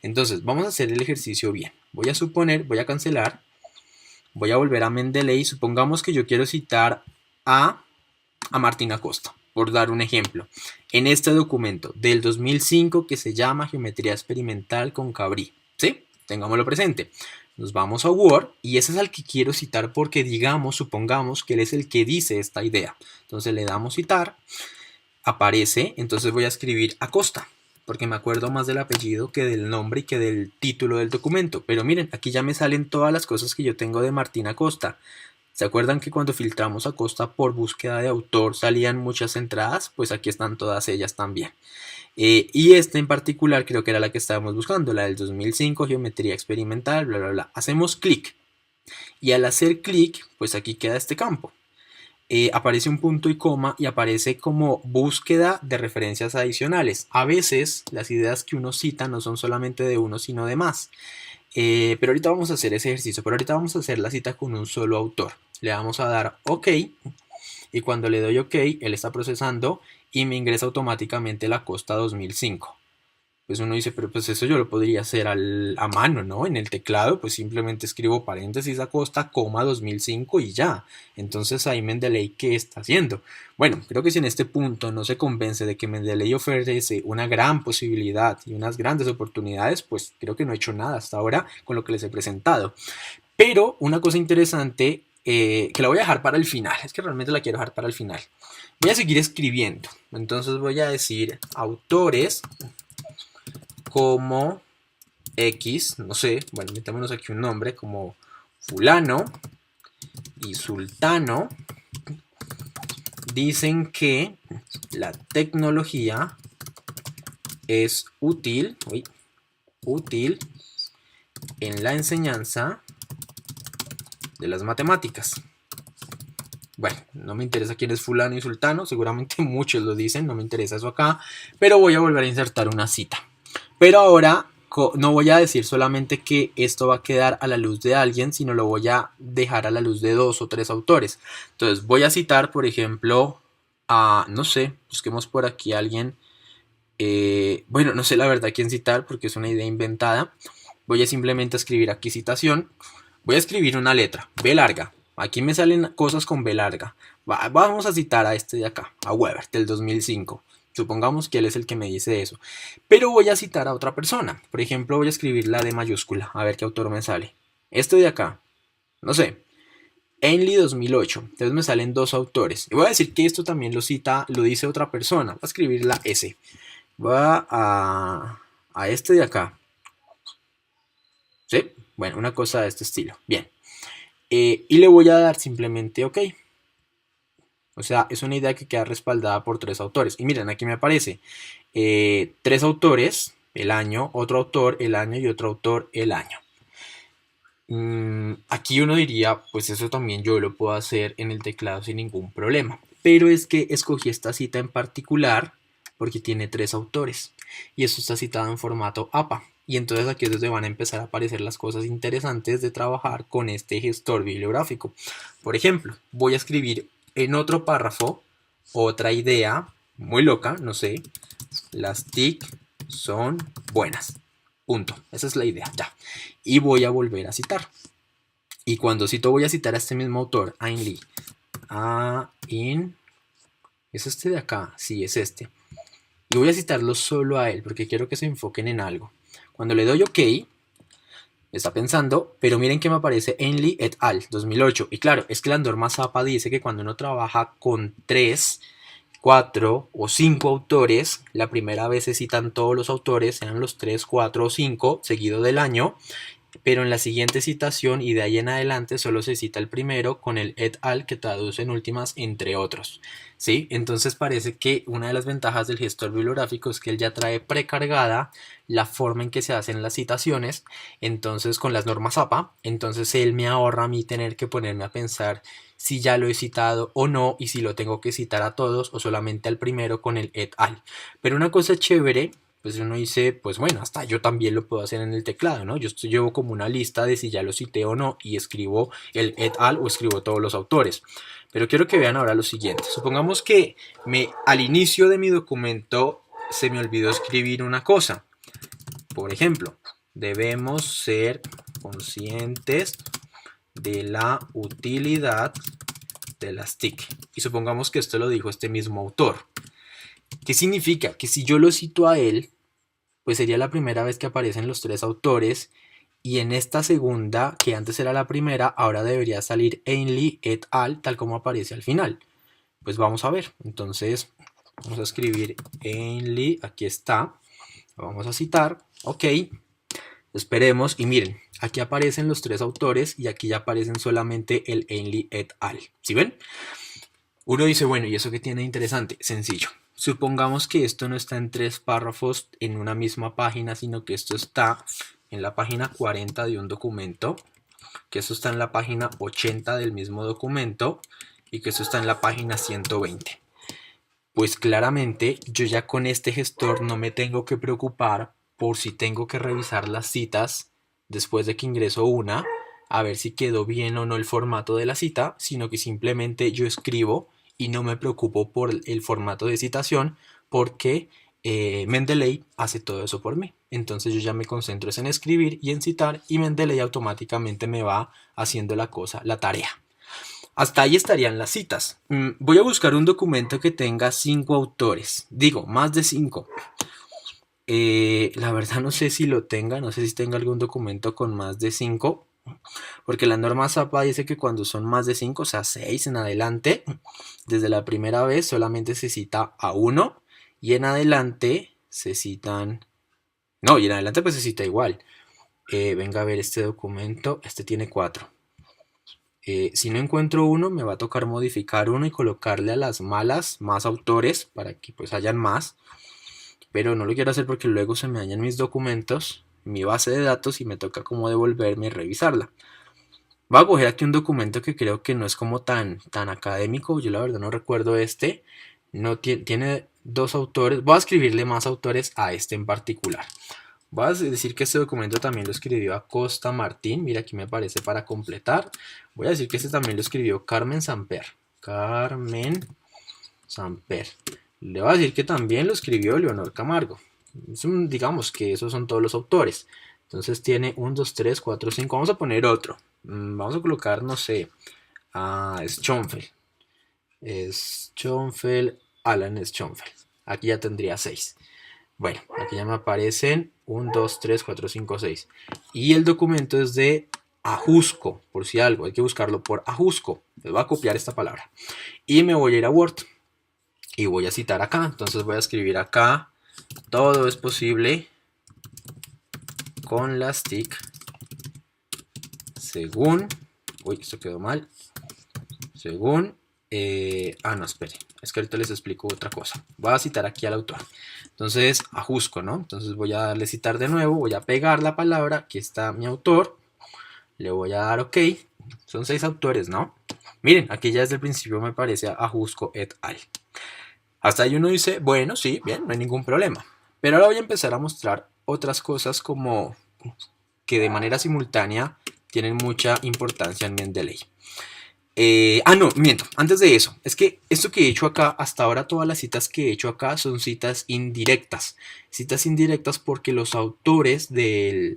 Entonces, vamos a hacer el ejercicio bien. Voy a suponer, voy a cancelar, voy a volver a Mendeley. Supongamos que yo quiero citar a, a Martín Acosta, por dar un ejemplo. En este documento del 2005 que se llama Geometría Experimental con Cabrí. ¿Sí? Tengámoslo presente. Nos vamos a Word y ese es al que quiero citar porque supongamos que él es el que dice esta idea. Entonces le damos citar, aparece, entonces voy a escribir Acosta, porque me acuerdo más del apellido que del nombre y que del título del documento. Pero miren, aquí ya me salen todas las cosas que yo tengo de Martín Acosta. ¿Se acuerdan que cuando filtramos Acosta por búsqueda de autor salían muchas entradas? Pues aquí están todas ellas también. Y esta en particular creo que era la que estábamos buscando, la del 2005, geometría experimental, bla, bla, bla. Hacemos clic y al hacer clic, pues aquí queda este campo. Aparece un punto y coma y aparece como búsqueda de referencias adicionales. A veces las ideas que uno cita no son solamente de uno, sino de más. Pero ahorita vamos a hacer ese ejercicio, pero ahorita vamos a hacer la cita con un solo autor. Le vamos a dar OK y cuando le doy OK, él está procesando y me ingresa automáticamente la Costa 2005. Pues uno dice, pero pues eso yo lo podría hacer a mano, ¿no? En el teclado, pues simplemente escribo paréntesis Acosta, coma 2005 y ya. Entonces ahí Mendeley, ¿qué está haciendo? Bueno, creo que si en este punto no se convence de que Mendeley ofrece una gran posibilidad y unas grandes oportunidades, pues creo que no he hecho nada hasta ahora con lo que les he presentado. Pero una cosa interesante que la voy a dejar para el final, es que realmente la quiero dejar para el final. Voy a seguir escribiendo, entonces voy a decir autores como X, no sé, bueno, metámonos aquí un nombre como fulano y sultano, dicen que la tecnología es útil en la enseñanza de las matemáticas. Bueno, no me interesa quién es fulano y sultano, seguramente muchos lo dicen, no me interesa eso acá, pero voy a volver a insertar una cita. Pero ahora no voy a decir solamente que esto va a quedar a la luz de alguien, sino lo voy a dejar a la luz de 2 o 3 autores. Entonces voy a citar, por ejemplo, no sé, busquemos por aquí a alguien. Bueno, no sé la verdad quién citar porque es una idea inventada. Voy a simplemente escribir aquí citación. Voy a escribir una letra, B larga. Aquí me salen cosas con B larga. Vamos a citar a este de acá, a Weber, del 2005. Supongamos que él es el que me dice eso. Pero voy a citar a otra persona. Por ejemplo, voy a escribir la D mayúscula. A ver qué autor me sale. Este de acá. No sé. Ainley 2008. Entonces me salen dos autores. Y voy a decir que esto también lo dice otra persona. Voy a escribir la S. Va a este de acá. ¿Sí? Bueno, una cosa de este estilo. Bien. Y le voy a dar simplemente OK. O sea, es una idea que queda respaldada por 3 autores. Y miren, aquí me aparece 3 autores, el año, otro autor, el año y otro autor, el año. Aquí uno diría, pues eso también yo lo puedo hacer en el teclado sin ningún problema. Pero es que escogí esta cita en particular porque tiene 3 autores. Y esto está citado en formato APA. Y entonces aquí es donde van a empezar a aparecer las cosas interesantes de trabajar con este gestor bibliográfico. Por ejemplo, voy a escribir en otro párrafo otra idea muy loca, no sé. Las TIC son buenas. Punto. Esa es la idea, ya. Y voy a volver a citar. Y cuando cito voy a citar a este mismo autor, Ainley. ¿Es este de acá? Sí, es este. Y voy a citarlo solo a él porque quiero que se enfoquen en algo. Cuando le doy OK, está pensando, pero miren que me aparece Ainley et al. 2008. Y claro, es que la norma Zappa dice que cuando uno trabaja con 3, 4 o 5 autores, la primera vez se citan todos los autores, sean los 3, 4 o 5, seguido del año, pero en la siguiente citación y de ahí en adelante solo se cita el primero con el et al que traduce en últimas entre otros. ¿Sí? Entonces parece que una de las ventajas del gestor bibliográfico es que él ya trae precargada la forma en que se hacen las citaciones, entonces con las normas APA, entonces él me ahorra a mí tener que ponerme a pensar si ya lo he citado o no y si lo tengo que citar a todos o solamente al primero con el et al. Pero una cosa chévere pues uno dice, pues bueno, hasta yo también lo puedo hacer en el teclado, ¿no? Llevo como una lista de si ya lo cité o no y escribo el et al o escribo todos los autores. Pero quiero que vean ahora lo siguiente. Supongamos que al inicio de mi documento se me olvidó escribir una cosa. Por ejemplo, debemos ser conscientes de la utilidad de las TIC. Y supongamos que esto lo dijo este mismo autor. ¿Qué significa? Que si yo lo cito a él, pues sería la primera vez que aparecen los tres autores, y en esta segunda, que antes era la primera, ahora debería salir Ainley et al, tal como aparece al final. Pues vamos a ver. Entonces vamos a escribir Ainley, aquí está, lo vamos a citar, ok, esperemos, y miren, aquí aparecen los tres autores y aquí ya aparecen solamente el Ainley et al. ¿Sí ven? Uno dice, bueno, ¿y eso qué tiene de interesante? Sencillo. Supongamos que esto no está en tres párrafos en una misma página, sino que esto está en la página 40 de un documento, que esto está en la página 80 del mismo documento y que esto está en la página 120. Pues claramente yo ya con este gestor no me tengo que preocupar por si tengo que revisar las citas después de que ingreso una, a ver si quedó bien o no el formato de la cita, sino que simplemente yo escribo y no me preocupo por el formato de citación porque Mendeley hace todo eso por mí. Entonces yo ya me concentro en escribir y en citar y Mendeley automáticamente me va haciendo la tarea. Hasta ahí estarían las citas. Voy a buscar un documento que tenga 5 autores. Digo, más de 5. La verdad no sé si lo tenga, no sé si tenga algún documento con más de 5. Porque la norma ZAPA dice que cuando son más de 5, o sea 6 en adelante, desde la primera vez solamente se cita a uno. Y en adelante se citan... No, y en adelante pues se cita igual. Venga a ver este documento, este tiene 4. Si no encuentro uno, me va a tocar modificar uno y colocarle a las malas más autores para que pues hayan más. Pero no lo quiero hacer porque luego se me dañan mis documentos, mi base de datos y me toca como devolverme y revisarla. Voy a coger aquí un documento que creo que no es como tan académico. Yo la verdad no recuerdo este. No tiene 2 autores. Voy a escribirle más autores a este en particular. Voy a decir que este documento también lo escribió Acosta Martín. Mira, aquí me aparece para completar. Voy a decir que este también lo escribió Carmen Samper. Carmen Samper. Le voy a decir que también lo escribió Leonor Camargo. Digamos que esos son todos los autores. Entonces tiene 1, 2, 3, 4, 5. Vamos a poner otro. Vamos a colocar, no sé, a Schonfeld. Schonfeld, Alan Schonfeld. Aquí ya tendría 6. Bueno, aquí ya me aparecen 1, 2, 3, 4, 5, 6. Y el documento es de Ajusco, por si algo, hay que buscarlo por Ajusco. Les voy a copiar esta palabra. Y me voy a ir a Word. Y voy a citar acá. Entonces voy a escribir acá. Todo es posible con las TIC según... Uy, esto quedó mal. Según... no, espere. Es que ahorita les explico otra cosa. Voy a citar aquí al autor. Entonces, Ajusco, ¿no? Entonces voy a darle citar de nuevo. Voy a pegar la palabra. Aquí está mi autor. Le voy a dar OK. Son 6 autores, ¿no? Miren, aquí ya desde el principio me parece Ajusco et al. Hasta ahí uno dice, bueno, sí, bien, no hay ningún problema. Pero ahora voy a empezar a mostrar otras cosas como que de manera simultánea tienen mucha importancia en Mendeley. No, miento, antes de eso, es que esto que he hecho acá, hasta ahora todas las citas que he hecho acá son citas indirectas. Citas indirectas porque los autores de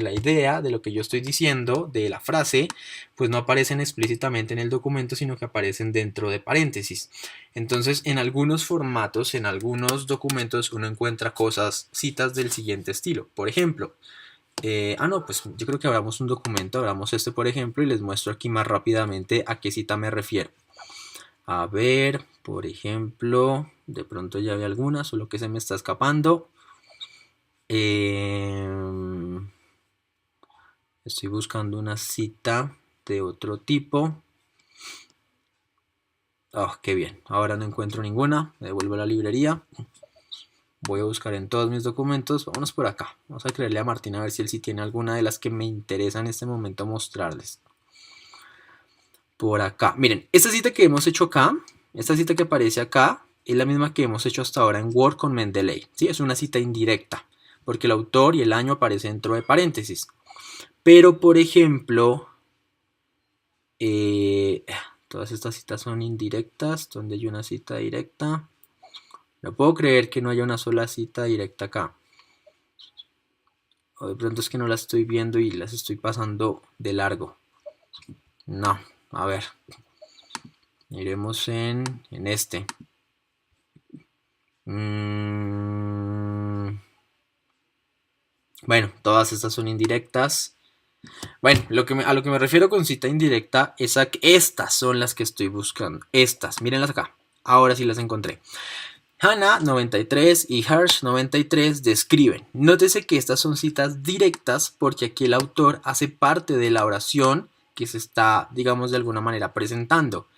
la idea, de lo que yo estoy diciendo, de la frase, pues no aparecen explícitamente en el documento, sino que aparecen dentro de paréntesis. Entonces, en algunos formatos, en algunos documentos, uno encuentra citas del siguiente estilo. Por ejemplo, pues yo creo que abramos un documento, abramos este por ejemplo y les muestro aquí más rápidamente a qué cita me refiero. A ver, por ejemplo, de pronto ya hay alguna, solo que se me está escapando. Estoy buscando una cita de otro tipo. Oh, qué bien, ahora no encuentro ninguna, me devuelvo a la librería. Voy a buscar en todos mis documentos. Vámonos por acá. Vamos a creerle a Martín a ver si él sí tiene alguna de las que me interesa en este momento mostrarles. Por acá. Miren, esta cita que hemos hecho acá, esta cita que aparece acá, es la misma que hemos hecho hasta ahora en Word con Mendeley, ¿sí? Es una cita indirecta, porque el autor y el año aparecen dentro de paréntesis. Pero, por ejemplo, todas estas citas son indirectas, donde hay una cita directa. No puedo creer que no haya una sola cita directa acá. O de pronto es que no las estoy viendo y las estoy pasando de largo. No, a ver. Iremos en este. Bueno, todas estas son indirectas. Bueno, a lo que me refiero con cita indirecta es a que estas son las que estoy buscando. Estas, mírenlas acá. Ahora sí las encontré. Hannah 93 y Hirsch 93 describen. Nótese que estas son citas directas porque aquí el autor hace parte de la oración que se está, digamos, de alguna manera presentando.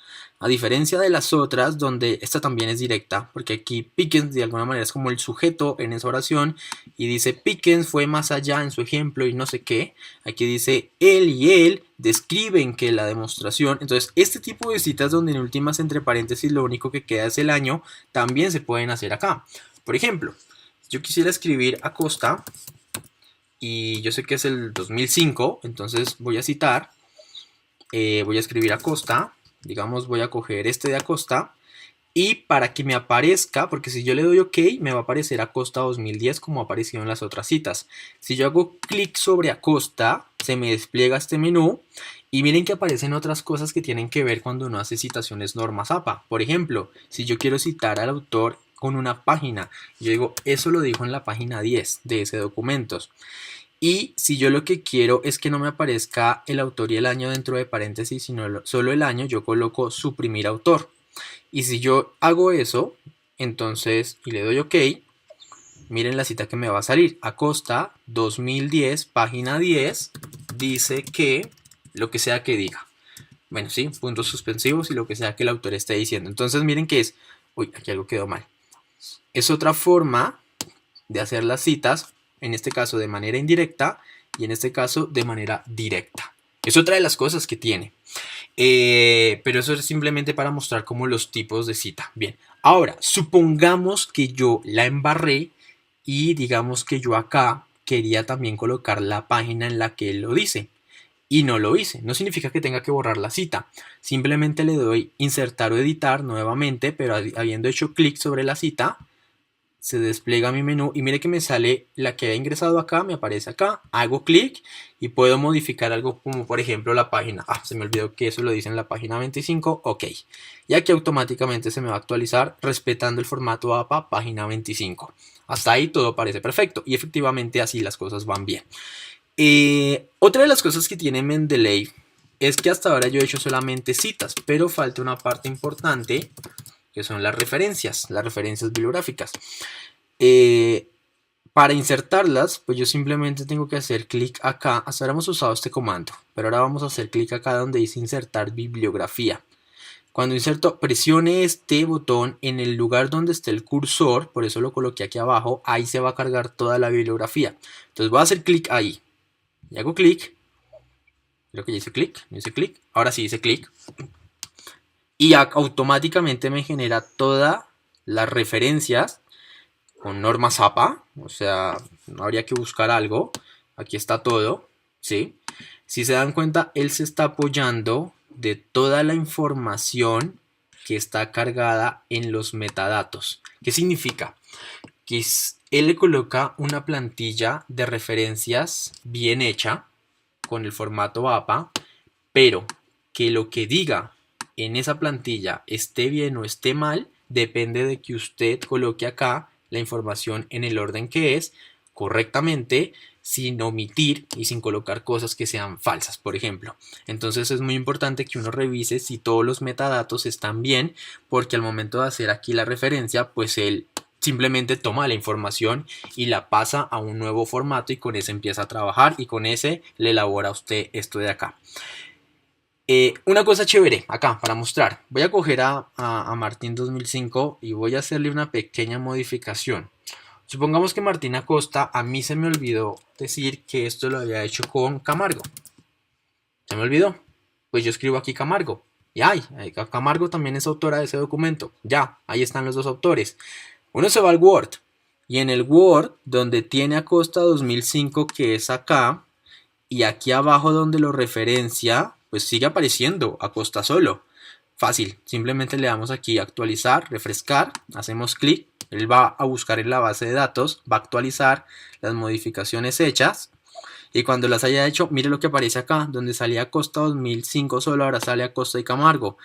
A diferencia de las otras, donde esta también es directa, porque aquí Pickens de alguna manera es como el sujeto en esa oración y dice Pickens fue más allá en su ejemplo y no sé qué. Aquí dice él y él describen que la demostración. Entonces, este tipo de citas donde en últimas entre paréntesis lo único que queda es el año, también se pueden hacer acá. Por ejemplo, yo quisiera escribir Acosta y yo sé que es el 2005, entonces voy a citar, voy a escribir Acosta. Digamos, voy a coger este de Acosta y para que me aparezca, porque si yo le doy OK, me va a aparecer Acosta 2010 como ha aparecido en las otras citas. Si yo hago clic sobre Acosta, se me despliega este menú y miren que aparecen otras cosas que tienen que ver cuando uno hace citaciones normas APA. Por ejemplo, si yo quiero citar al autor con una página, yo digo, eso lo dijo en la página 10 de ese documento. Y si yo lo que quiero es que no me aparezca el autor y el año dentro de paréntesis, sino solo el año, yo coloco suprimir autor. Y si yo hago eso, entonces, y le doy OK, miren la cita que me va a salir. Acosta 2010, página 10, dice que lo que sea que diga. Bueno, sí, puntos suspensivos y lo que sea que el autor esté diciendo. Entonces miren que es, uy, aquí algo quedó mal. Es otra forma de hacer las citas, en este caso de manera indirecta y en este caso de manera directa. Es otra de las cosas que tiene. Pero eso es simplemente para mostrar como los tipos de cita. Bien, ahora supongamos que yo la embarré y digamos que yo acá quería también colocar la página en la que él lo dice y no lo hice. No significa que tenga que borrar la cita. Simplemente le doy insertar o editar nuevamente, pero habiendo hecho clic sobre la cita, se despliega mi menú y mire que me sale la que había ingresado acá, me aparece acá, hago clic y puedo modificar algo como por ejemplo la página. Se me olvidó que eso lo dice en la página 25, ok. Y aquí automáticamente se me va a actualizar respetando el formato APA página 25. Hasta ahí todo parece perfecto y efectivamente así las cosas van bien. Otra de las cosas que tiene Mendeley es que hasta ahora yo he hecho solamente citas, pero falta una parte importante que son las referencias bibliográficas. Para insertarlas, pues yo simplemente tengo que hacer clic acá. Hasta ahora hemos usado este comando, pero ahora vamos a hacer clic acá donde dice insertar bibliografía. Cuando inserto, presione este botón en el lugar donde esté el cursor, por eso lo coloqué aquí abajo, ahí se va a cargar toda la bibliografía. Entonces voy a hacer clic ahí. Y hago clic. Creo que ya hice clic, ahora sí hice clic. Y automáticamente me genera todas las referencias con normas APA, o sea, no habría que buscar algo, aquí está todo, ¿sí? Si se dan cuenta, él se está apoyando de toda la información que está cargada en los metadatos. ¿Qué significa? Que él le coloca una plantilla de referencias bien hecha, con el formato APA, pero que lo que diga en esa plantilla esté bien o esté mal, depende de que usted coloque acá la información en el orden que es, correctamente, sin omitir y sin colocar cosas que sean falsas, por ejemplo. Entonces es muy importante que uno revise si todos los metadatos están bien, porque al momento de hacer aquí la referencia, pues él simplemente toma la información y la pasa a un nuevo formato y con ese empieza a trabajar y con ese le elabora a usted esto de acá. Una cosa chévere acá para mostrar. Voy a coger a Martín 2005 y voy a hacerle una pequeña modificación. Supongamos que Martín Acosta, a mí se me olvidó decir que esto lo había hecho con Camargo. Se me olvidó. Pues yo escribo aquí Camargo. Y ay, Camargo también es autora de ese documento. Ya, ahí están los dos autores. Uno se va al Word. Y en el Word, donde tiene Acosta 2005, que es acá, y aquí abajo donde lo referencia, pues sigue apareciendo Acosta solo. Fácil, simplemente le damos aquí actualizar, refrescar, hacemos clic, él va a buscar en la base de datos, va a actualizar las modificaciones hechas y cuando las haya hecho, mire lo que aparece acá, donde salía Acosta 2005 solo, ahora sale Acosta y Camargo.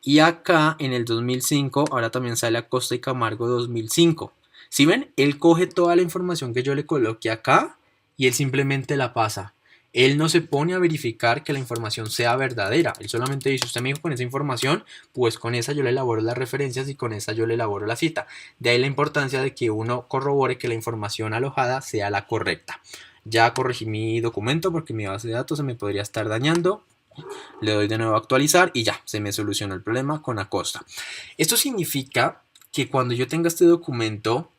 Y acá en el 2005, ahora también sale Acosta y Camargo 2005. ¿Sí ven? Él coge toda la información que yo le coloqué acá y él simplemente la pasa. Él no se pone a verificar que la información sea verdadera. Él solamente dice, usted me dijo con esa información, pues con esa yo le elaboro las referencias y con esa yo le elaboro la cita. De ahí la importancia de que uno corrobore que la información alojada sea la correcta. Ya corregí mi documento porque mi base de datos se me podría estar dañando. Le doy de nuevo a actualizar y ya, se me solucionó el problema con Acosta. Esto significa que cuando yo tenga este documento,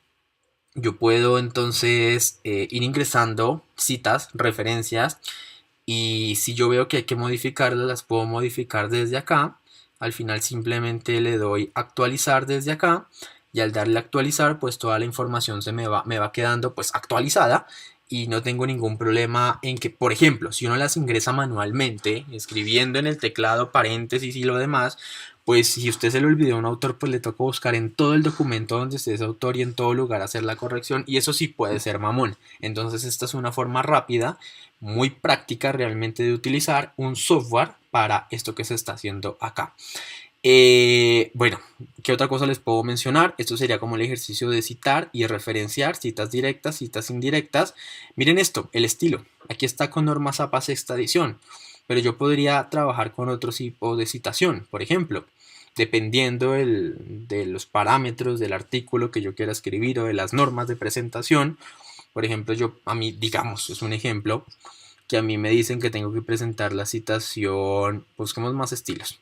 yo puedo entonces ir ingresando citas, referencias, y si yo veo que hay que modificarlas, las puedo modificar desde acá. Al final simplemente le doy actualizar desde acá y al darle actualizar, pues toda la información me va quedando pues actualizada y no tengo ningún problema en que, por ejemplo, si uno las ingresa manualmente, escribiendo en el teclado paréntesis y lo demás, pues si usted se le olvidó a un autor, pues le toca buscar en todo el documento donde esté ese autor y en todo lugar hacer la corrección y eso sí puede ser mamón. Entonces esta es una forma rápida, muy práctica realmente de utilizar un software para esto que se está haciendo acá. Bueno, ¿qué otra cosa les puedo mencionar? Esto sería como el ejercicio de citar y referenciar, citas directas, citas indirectas. Miren esto, el estilo. Aquí está con normas APA sexta edición, pero yo podría trabajar con otro tipo de citación, por ejemplo, dependiendo de los parámetros del artículo que yo quiera escribir o de las normas de presentación. Por ejemplo, a mí, digamos, es un ejemplo, que a mí me dicen que tengo que presentar la citación, busquemos más estilos,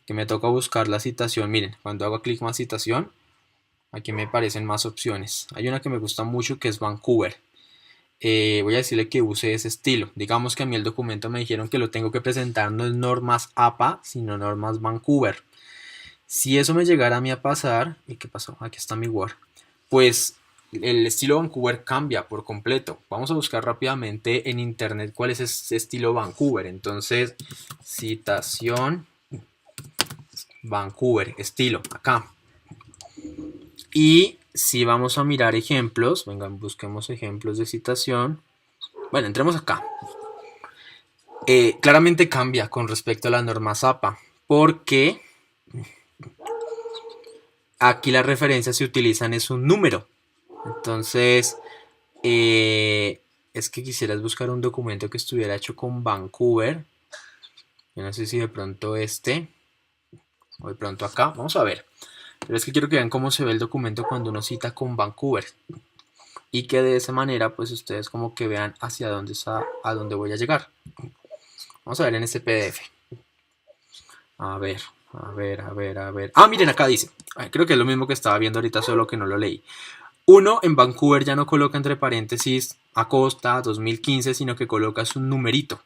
que me toca buscar la citación. Miren, cuando hago clic más citación, aquí me aparecen más opciones. Hay una que me gusta mucho que es Vancouver. Voy a decirle que use ese estilo. Digamos que a mí el documento me dijeron que lo tengo que presentar no en normas APA, sino normas Vancouver. Si eso me llegara a mí a pasar, ¿y qué pasó? Aquí está mi Word. Pues el estilo Vancouver cambia por completo. Vamos a buscar rápidamente en internet cuál es ese estilo Vancouver. Entonces, citación Vancouver, estilo, acá. Y si vamos a mirar ejemplos, vengan, busquemos ejemplos de citación. Bueno, entremos acá. Claramente cambia con respecto a la norma APA, porque aquí las referencias se utilizan es un número. Entonces, es que quisieras buscar un documento que estuviera hecho con Vancouver. Yo no sé si de pronto o de pronto acá. Vamos a ver. Pero es que quiero que vean cómo se ve el documento cuando uno cita con Vancouver. Y que de esa manera, pues ustedes como que vean hacia dónde está, a dónde voy a llegar. Vamos a ver en este PDF. A ver. Ah, miren, acá dice. Creo que es lo mismo que estaba viendo ahorita, solo que no lo leí. Uno en Vancouver ya no coloca entre paréntesis Acosta 2015, sino que colocas un numerito.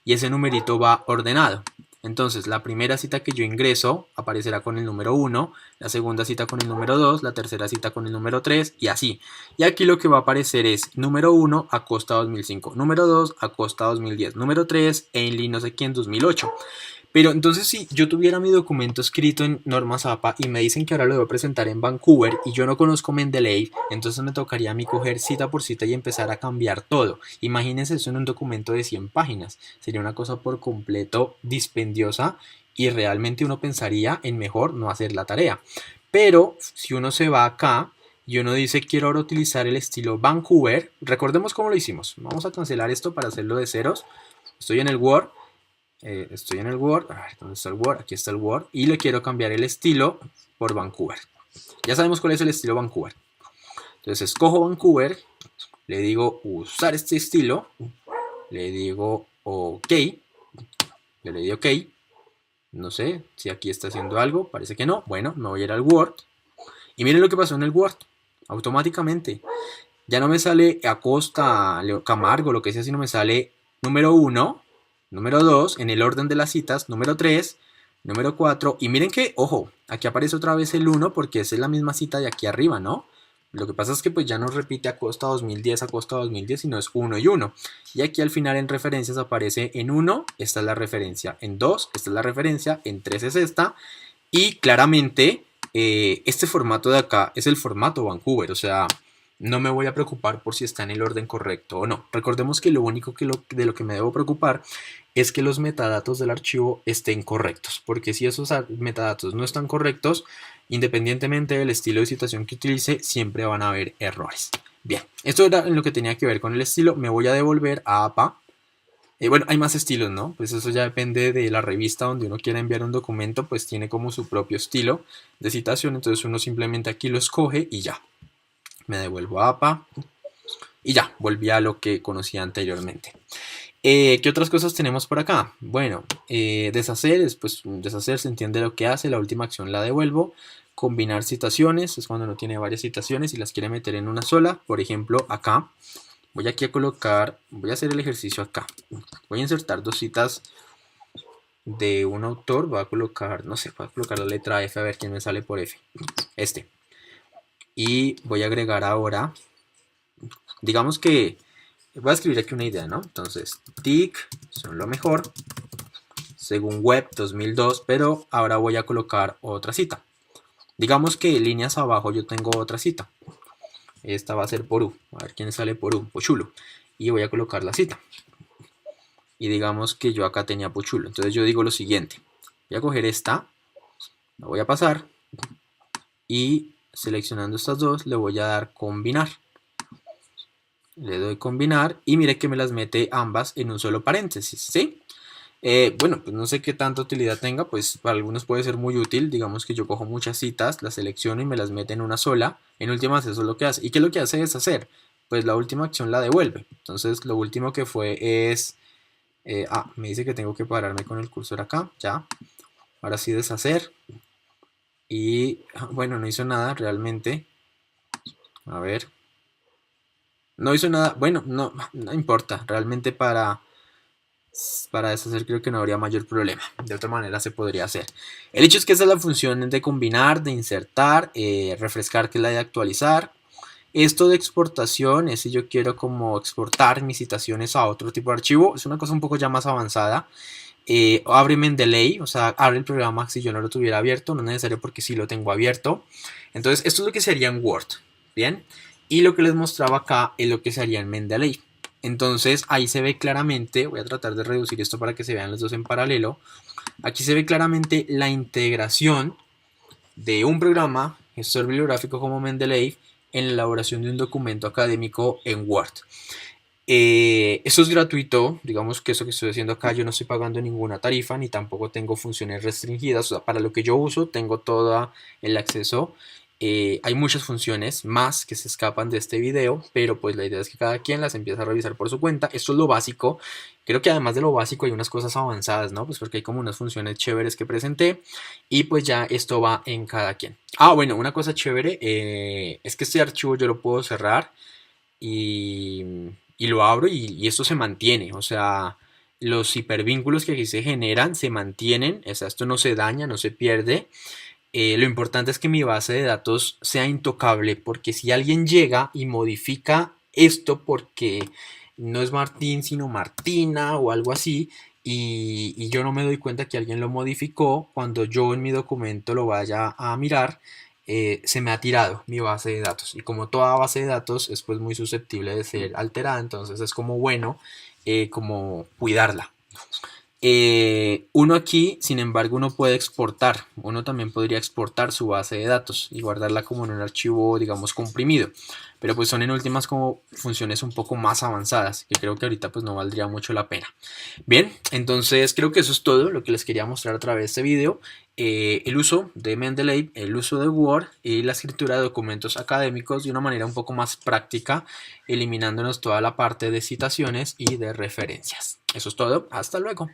Y ese numerito va ordenado. Entonces, la primera cita que yo ingreso aparecerá con el número 1, la segunda cita con el número 2, la tercera cita con el número 3 y así. Y aquí lo que va a aparecer es número 1, Acosta 2005, número 2, Acosta 2010, número 3, Ainley no sé quién 2008. Pero entonces si yo tuviera mi documento escrito en normas APA y me dicen que ahora lo debo presentar en Vancouver y yo no conozco Mendeley, entonces me tocaría a mí coger cita por cita y empezar a cambiar todo. Imagínense eso en un documento de 100 páginas. Sería una cosa por completo dispendiosa y realmente uno pensaría en mejor no hacer la tarea. Pero si uno se va acá y uno dice quiero ahora utilizar el estilo Vancouver, recordemos cómo lo hicimos. Vamos a cancelar esto para hacerlo de ceros. Estoy en el Word. A ver, ¿dónde está el Word? Aquí está el Word. Y le quiero cambiar el estilo por Vancouver. Ya sabemos cuál es el estilo Vancouver. Entonces escojo Vancouver. Le digo usar este estilo. Le digo OK. Le doy OK. No sé si aquí está haciendo algo. Parece que no. Bueno, me voy a ir al Word. Y miren lo que pasó en el Word. Automáticamente. Ya no me sale Acosta, Camargo, lo que sea, sino me sale número 1. Número 2, en el orden de las citas, número 3, Número 4. Y miren que, ojo, aquí aparece otra vez el 1 porque esa es la misma cita de aquí arriba, ¿no? Lo que pasa es que pues ya no repite acosta 2010, acosta 2010, sino es 1 y 1. Y aquí al final en referencias aparece en 1, esta es la referencia. En 2, esta es la referencia. En 3 es esta. Y claramente este formato de acá es el formato Vancouver. O sea, no me voy a preocupar por si está en el orden correcto o no. Recordemos que lo único de lo que me debo preocupar es que los metadatos del archivo estén correctos. Porque si esos metadatos no están correctos, independientemente del estilo de citación que utilice, siempre van a haber errores. Bien, esto era en lo que tenía que ver con el estilo. Me voy a devolver a APA. Bueno, hay más estilos, ¿no? Pues eso ya depende de la revista donde uno quiera enviar un documento, pues tiene como su propio estilo de citación. Entonces uno simplemente aquí lo escoge y ya. Me devuelvo a APA y ya, volví a lo que conocía anteriormente. ¿Qué otras cosas tenemos por acá? Bueno, deshacer, pues deshacer se entiende lo que hace, la última acción la devuelvo. Combinar citaciones, es cuando uno tiene varias citaciones y las quiere meter en una sola. Por ejemplo, acá, voy aquí a colocar, voy a hacer el ejercicio acá. Voy a insertar dos citas de un autor, voy a colocar, no sé, voy a colocar la letra F a ver quién me sale por F. Y voy a agregar ahora, digamos que voy a escribir aquí una idea, ¿no? Entonces, TIC son lo mejor, según Web 2002, pero ahora voy a colocar otra cita. Digamos que líneas abajo yo tengo otra cita. Esta va a ser por U. A ver quién sale por U, Pochulo. Y voy a colocar la cita. Y digamos que yo acá tenía Pochulo. Entonces yo digo lo siguiente. Voy a coger esta, la voy a pasar y seleccionando estas dos le voy a dar combinar. Le doy combinar y mire que me las mete ambas en un solo paréntesis, ¿sí? Bueno, pues no sé qué tanta utilidad tenga, pues para algunos puede ser muy útil. Digamos que yo cojo muchas citas, las selecciono y me las mete en una sola. En últimas eso es lo que hace. ¿Y qué es lo que hace? Es hacer, pues la última acción la devuelve. Entonces lo último que fue es... me dice que tengo que pararme con el cursor acá, ya. Ahora sí deshacer. Y bueno, no hizo nada realmente. A ver. No hizo nada, bueno, no importa, realmente para deshacer creo que no habría mayor problema, de otra manera se podría hacer. El hecho es que esa es la función de combinar, de insertar, refrescar que es la de actualizar. Esto de exportación es si yo quiero como exportar mis citaciones a otro tipo de archivo, es una cosa un poco ya más avanzada. Abre Mendeley, o sea, abre el programa si yo no lo tuviera abierto, no es necesario porque sí lo tengo abierto. Entonces esto es lo que sería en Word, ¿bien? Y lo que les mostraba acá es lo que se haría en Mendeley. Entonces ahí se ve claramente, voy a tratar de reducir esto para que se vean los dos en paralelo. Aquí se ve claramente la integración de un programa gestor bibliográfico como Mendeley en la elaboración de un documento académico en Word. Eso es gratuito, digamos que eso que estoy haciendo acá yo no estoy pagando ninguna tarifa ni tampoco tengo funciones restringidas, o sea, para lo que yo uso tengo todo el acceso. Hay muchas funciones más que se escapan de este video, pero pues la idea es que cada quien las empiece a revisar por su cuenta. Esto es lo básico. Creo que además de lo básico hay unas cosas avanzadas, ¿no? Pues porque hay como unas funciones chéveres que presenté y pues ya esto va en cada quien. Bueno, una cosa chévere es que este archivo yo lo puedo cerrar y lo abro y esto se mantiene, o sea, los hipervínculos que aquí se generan se mantienen, o sea, esto no se daña, no se pierde. Lo importante es que mi base de datos sea intocable, porque si alguien llega y modifica esto porque no es Martín sino Martina o algo así, y yo no me doy cuenta que alguien lo modificó, cuando yo en mi documento lo vaya a mirar, se me ha tirado mi base de datos. Y como toda base de datos es pues muy susceptible de ser alterada, entonces es como bueno como cuidarla. Uno aquí, sin embargo, uno puede exportar. Uno también podría exportar su base de datos y guardarla como en un archivo, digamos, comprimido. Pero pues son en últimas como funciones un poco más avanzadas, que creo que ahorita pues no valdría mucho la pena. Bien, entonces creo que eso es todo lo que les quería mostrar a través de este video. El uso de Mendeley, el uso de Word y la escritura de documentos académicos de una manera un poco más práctica, eliminándonos toda la parte de citaciones y de referencias. Eso es todo, hasta luego.